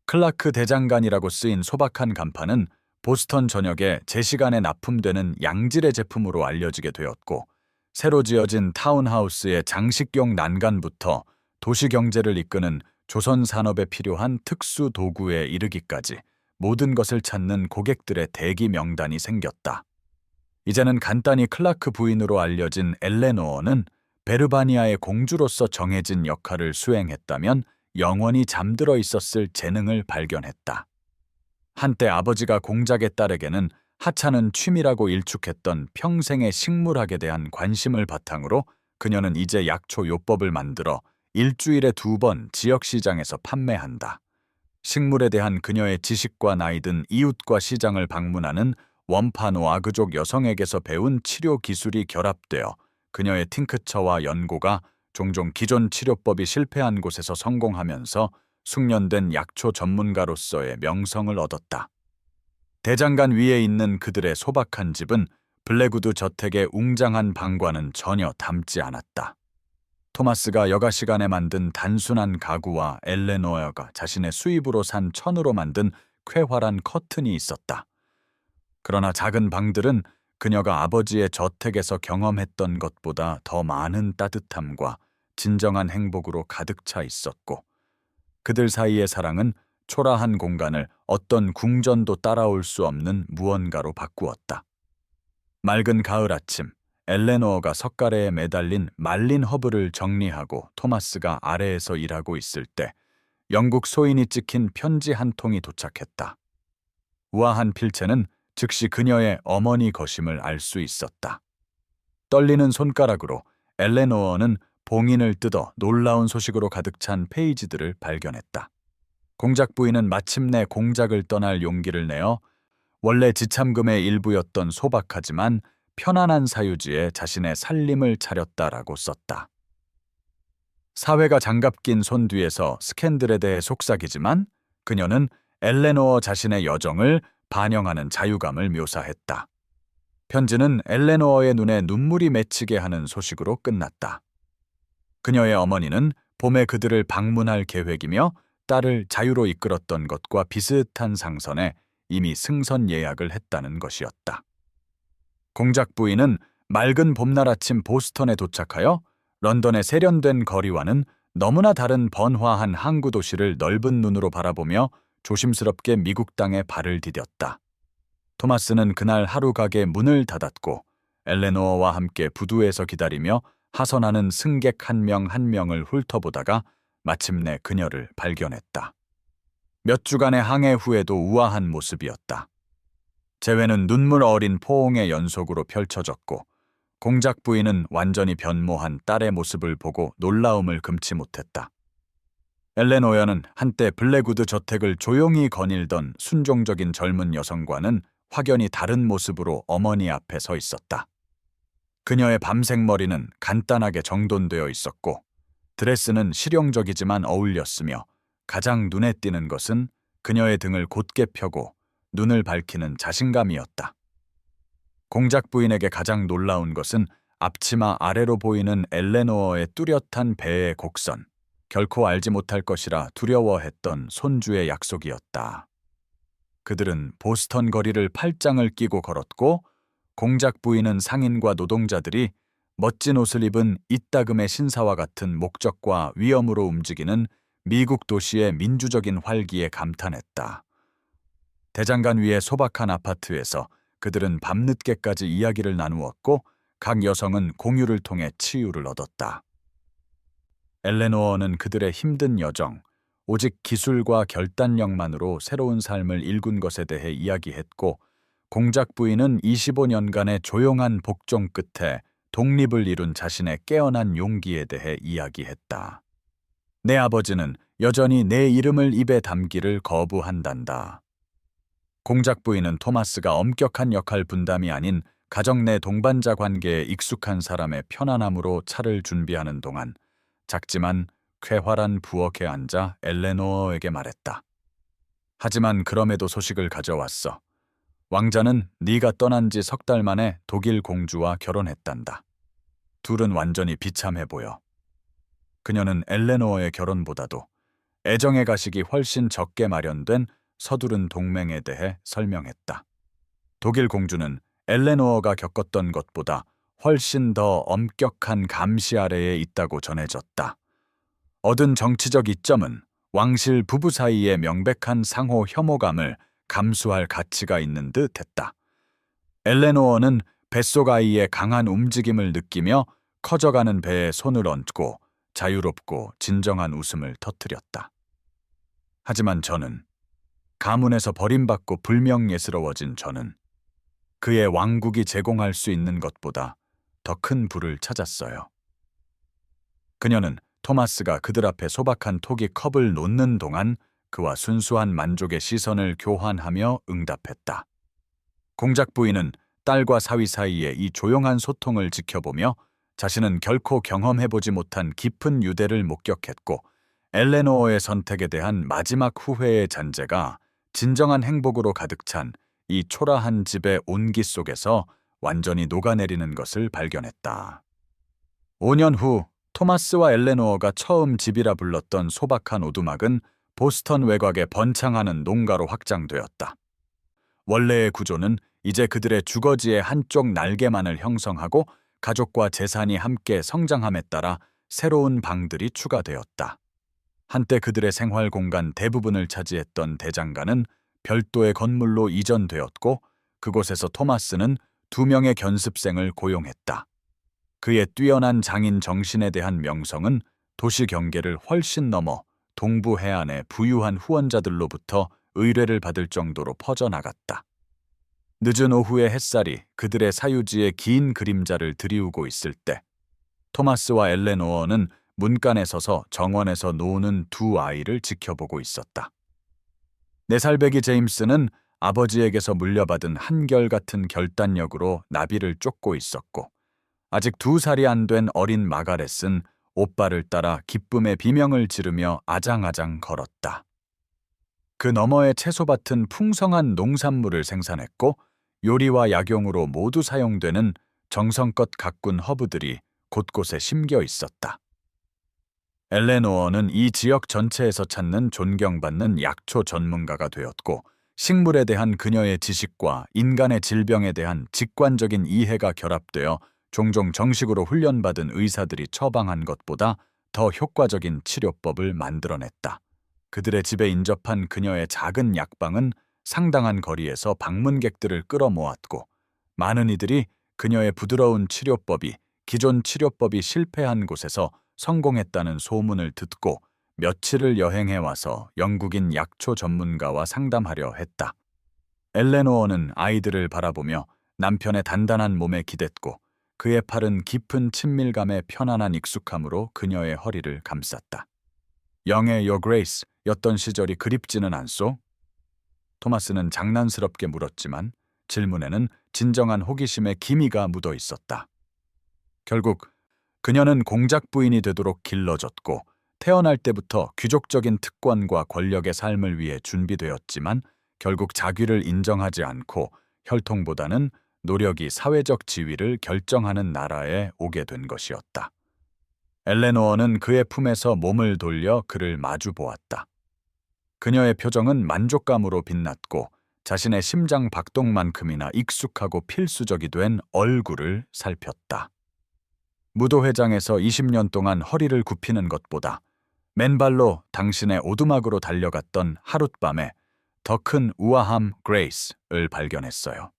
클라크 대장간이라고 쓰인 소박한 간판은 보스턴 전역에 제 시간에 납품되는 양질의 제품으로 알려지게 되었고 새로 지어진 타운하우스의 장식용 난간부터 도시 경제를 이끄는 조선 산업에 필요한 특수 도구에 이르기까지 모든 것을 찾는 고객들의 대기 명단이 생겼다. 이제는 간단히 클라크 부인으로 알려진 엘레노어는 베르바니아의 공주로서 정해진 역할을 수행했다면 영원히 잠들어 있었을 재능을 발견했다. 한때 아버지가 공작의 딸에게는 하찮은 취미라고 일축했던 평생의 식물학에 대한 관심을 바탕으로 그녀는 이제 약초 요법을 만들어 일주일에 2번 지역시장에서 판매한다. 식물에 대한 그녀의 지식과 나이든 이웃과 시장을 방문하는 원파노 아그족 여성에게서 배운 치료 기술이 결합되어 그녀의 팅크처와 연고가 종종 기존 치료법이 실패한 곳에서 성공하면서 숙련된 약초 전문가로서의 명성을 얻었다. 대장간 위에 있는 그들의 소박한 집은 블랙우드 저택의 웅장한 방과는 전혀 닮지 않았다. 토마스가 여가 시간에 만든 단순한 가구와 엘레노어가 자신의 수입으로 산 천으로 만든 쾌활한 커튼이 있었다. 그러나 작은 방들은 그녀가 아버지의 저택에서 경험했던 것보다 더 많은 따뜻함과 진정한 행복으로 가득 차 있었고 그들 사이의 사랑은 초라한 공간을 어떤 궁전도 따라올 수 없는 무언가로 바꾸었다. 맑은 가을 아침, 엘레노어가 석가래에 매달린 말린 허브를 정리하고 토마스가 아래에서 일하고 있을 때 영국 소인이 찍힌 편지 한 통이 도착했다. 우아한 필체는 즉시 그녀의 어머니 것임을 알 수 있었다. 떨리는 손가락으로 엘레노어는 봉인을 뜯어 놀라운 소식으로 가득 찬 페이지들을 발견했다. 공작 부인은 마침내 공작을 떠날 용기를 내어 원래 지참금의 일부였던 소박하지만 편안한 사유지에 자신의 살림을 차렸다라고 썼다. 사회가 장갑 낀 손 뒤에서 스캔들에 대해 속삭이지만 그녀는 엘레노어 자신의 여정을 반영하는 자유감을 묘사했다. 편지는 엘레노어의 눈에 눈물이 맺히게 하는 소식으로 끝났다. 그녀의 어머니는 봄에 그들을 방문할 계획이며 딸을 자유로 이끌었던 것과 비슷한 상선에 이미 승선 예약을 했다는 것이었다. 공작 부인은 맑은 봄날 아침 보스턴에 도착하여 런던의 세련된 거리와는 너무나 다른 번화한 항구 도시를 넓은 눈으로 바라보며 조심스럽게 미국 땅에 발을 디뎠다. 토마스는 그날 하루 가게 문을 닫았고 엘레노어와 함께 부두에서 기다리며 하선하는 승객 한 명 한 명을 훑어보다가 마침내 그녀를 발견했다. 몇 주간의 항해 후에도 우아한 모습이었다. 재회는 눈물 어린 포옹의 연속으로 펼쳐졌고 공작 부인은 완전히 변모한 딸의 모습을 보고 놀라움을 금치 못했다. 엘레노어는 한때 블랙우드 저택을 조용히 거닐던 순종적인 젊은 여성과는 확연히 다른 모습으로 어머니 앞에 서 있었다. 그녀의 밤색 머리는 간단하게 정돈되어 있었고 드레스는 실용적이지만 어울렸으며 가장 눈에 띄는 것은 그녀의 등을 곧게 펴고 눈을 밝히는 자신감이었다. 공작 부인에게 가장 놀라운 것은 앞치마 아래로 보이는 엘레노어의 뚜렷한 배의 곡선, 결코 알지 못할 것이라 두려워했던 손주의 약속이었다. 그들은 보스턴 거리를 팔짱을 끼고 걸었고 공작 부인은 상인과 노동자들이 멋진 옷을 입은 이따금의 신사와 같은 목적과 위엄으로 움직이는 미국 도시의 민주적인 활기에 감탄했다. 대장간 위의 소박한 아파트에서 그들은 밤늦게까지 이야기를 나누었고 각 여성은 공유를 통해 치유를 얻었다. 엘레노어는 그들의 힘든 여정, 오직 기술과 결단력만으로 새로운 삶을 일군 것에 대해 이야기했고, 공작 부인은 25년간의 조용한 복종 끝에 독립을 이룬 자신의 깨어난 용기에 대해 이야기했다. 내 아버지는 여전히 내 이름을 입에 담기를 거부한단다. 공작 부인은 토마스가 엄격한 역할 분담이 아닌 가정 내 동반자 관계에 익숙한 사람의 편안함으로 차를 준비하는 동안 작지만 쾌활한 부엌에 앉아 엘레노어에게 말했다. 하지만 그럼에도 소식을 가져왔어. 왕자는 네가 떠난 지 3달 만에 독일 공주와 결혼했단다. 둘은 완전히 비참해 보여. 그녀는 엘레노어의 결혼보다도 애정의 가식이 훨씬 적게 마련된 서두른 동맹에 대해 설명했다. 독일 공주는 엘레노어가 겪었던 것보다 훨씬 더 엄격한 감시 아래에 있다고 전해졌다. 얻은 정치적 이점은 왕실 부부 사이의 명백한 상호 혐오감을 감수할 가치가 있는 듯 했다. 엘레노어는 뱃속 아이의 강한 움직임을 느끼며 커져가는 배에 손을 얹고 자유롭고 진정한 웃음을 터뜨렸다. 하지만 저는, 가문에서 버림받고 불명예스러워진 저는 그의 왕국이 제공할 수 있는 것보다 더 큰 부를 찾았어요. 그녀는 토마스가 그들 앞에 소박한 토기 컵을 놓는 동안 그와 순수한 만족의 시선을 교환하며 응답했다. 공작 부인은 딸과 사위 사이의 이 조용한 소통을 지켜보며 자신은 결코 경험해보지 못한 깊은 유대를 목격했고, 엘레노어의 선택에 대한 마지막 후회의 잔재가 진정한 행복으로 가득 찬 이 초라한 집의 온기 속에서 완전히 녹아내리는 것을 발견했다. 5년 후 토마스와 엘레노어가 처음 집이라 불렀던 소박한 오두막은 보스턴 외곽에 번창하는 농가로 확장되었다. 원래의 구조는 이제 그들의 주거지의 한쪽 날개만을 형성하고 가족과 재산이 함께 성장함에 따라 새로운 방들이 추가되었다. 한때 그들의 생활 공간 대부분을 차지했던 대장간은 별도의 건물로 이전되었고, 그곳에서 토마스는 2명의 견습생을 고용했다. 그의 뛰어난 장인 정신에 대한 명성은 도시 경계를 훨씬 넘어 동부 해안의 부유한 후원자들로부터 의뢰를 받을 정도로 퍼져나갔다. 늦은 오후의 햇살이 그들의 사유지에 긴 그림자를 드리우고 있을 때 토마스와 엘레노어는 문간에 서서 정원에서 노는 2아이를 지켜보고 있었다. 4살배기 제임스는 아버지에게서 물려받은 한결같은 결단력으로 나비를 쫓고 있었고, 아직 2살이 안 된 어린 마가렛은 오빠를 따라 기쁨의 비명을 지르며 아장아장 걸었다. 그 너머의 채소밭은 풍성한 농산물을 생산했고, 요리와 약용으로 모두 사용되는 정성껏 가꾼 허브들이 곳곳에 심겨 있었다. 엘레노어는 이 지역 전체에서 찾는 존경받는 약초 전문가가 되었고, 식물에 대한 그녀의 지식과 인간의 질병에 대한 직관적인 이해가 결합되어 종종 정식으로 훈련받은 의사들이 처방한 것보다 더 효과적인 치료법을 만들어냈다. 그들의 집에 인접한 그녀의 작은 약방은 상당한 거리에서 방문객들을 끌어모았고, 많은 이들이 그녀의 부드러운 치료법이 기존 치료법이 실패한 곳에서 성공했다는 소문을 듣고 며칠을 여행해와서 영국인 약초 전문가와 상담하려 했다. 엘레노어는 아이들을 바라보며 남편의 단단한 몸에 기댔고, 그의 팔은 깊은 친밀감의 편안한 익숙함으로 그녀의 허리를 감쌌다. 영의 Your Grace 였던 시절이 그립지는 않소? 토마스는 장난스럽게 물었지만 질문에는 진정한 호기심의 기미가 묻어 있었다. 결국 그녀는 공작 부인이 되도록 길러졌고, 태어날 때부터 귀족적인 특권과 권력의 삶을 위해 준비되었지만 결국 자귀를 인정하지 않고 혈통보다는 노력이 사회적 지위를 결정하는 나라에 오게 된 것이었다. 엘레노어는 그의 품에서 몸을 돌려 그를 마주 보았다. 그녀의 표정은 만족감으로 빛났고 자신의 심장 박동만큼이나 익숙하고 필수적이 된 얼굴을 살폈다. 무도회장에서 20년 동안 허리를 굽히는 것보다 맨발로 당신의 오두막으로 달려갔던 하룻밤에 더 큰 우아함 그레이스를 발견했어요.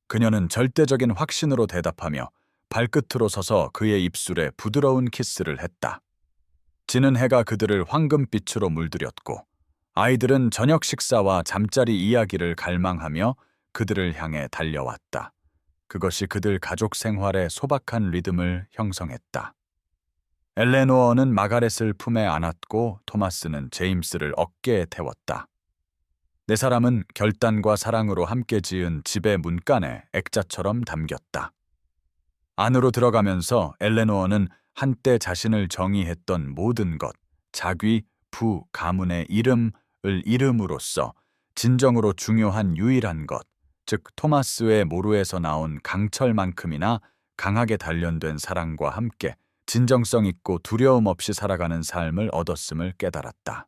그녀는 절대적인 확신으로 대답하며 발끝으로 서서 그의 입술에 부드러운 키스를 했다. 지는 해가 그들을 황금빛으로 물들였고 아이들은 저녁 식사와 잠자리 이야기를 갈망하며 그들을 향해 달려왔다. 그것이 그들 가족 생활의 소박한 리듬을 형성했다. 엘레노어는 마가렛을 품에 안았고 토마스는 제임스를 어깨에 태웠다. 네 사람은 결단과 사랑으로 함께 지은 집의 문간에 액자처럼 담겼다. 안으로 들어가면서 엘레노어는 한때 자신을 정의했던 모든 것, 자귀, 부, 가문의 이름을 이름으로써 진정으로 중요한 유일한 것, 즉 토마스의 모루에서 나온 강철만큼이나 강하게 단련된 사랑과 함께 진정성 있고 두려움 없이 살아가는 삶을 얻었음을 깨달았다.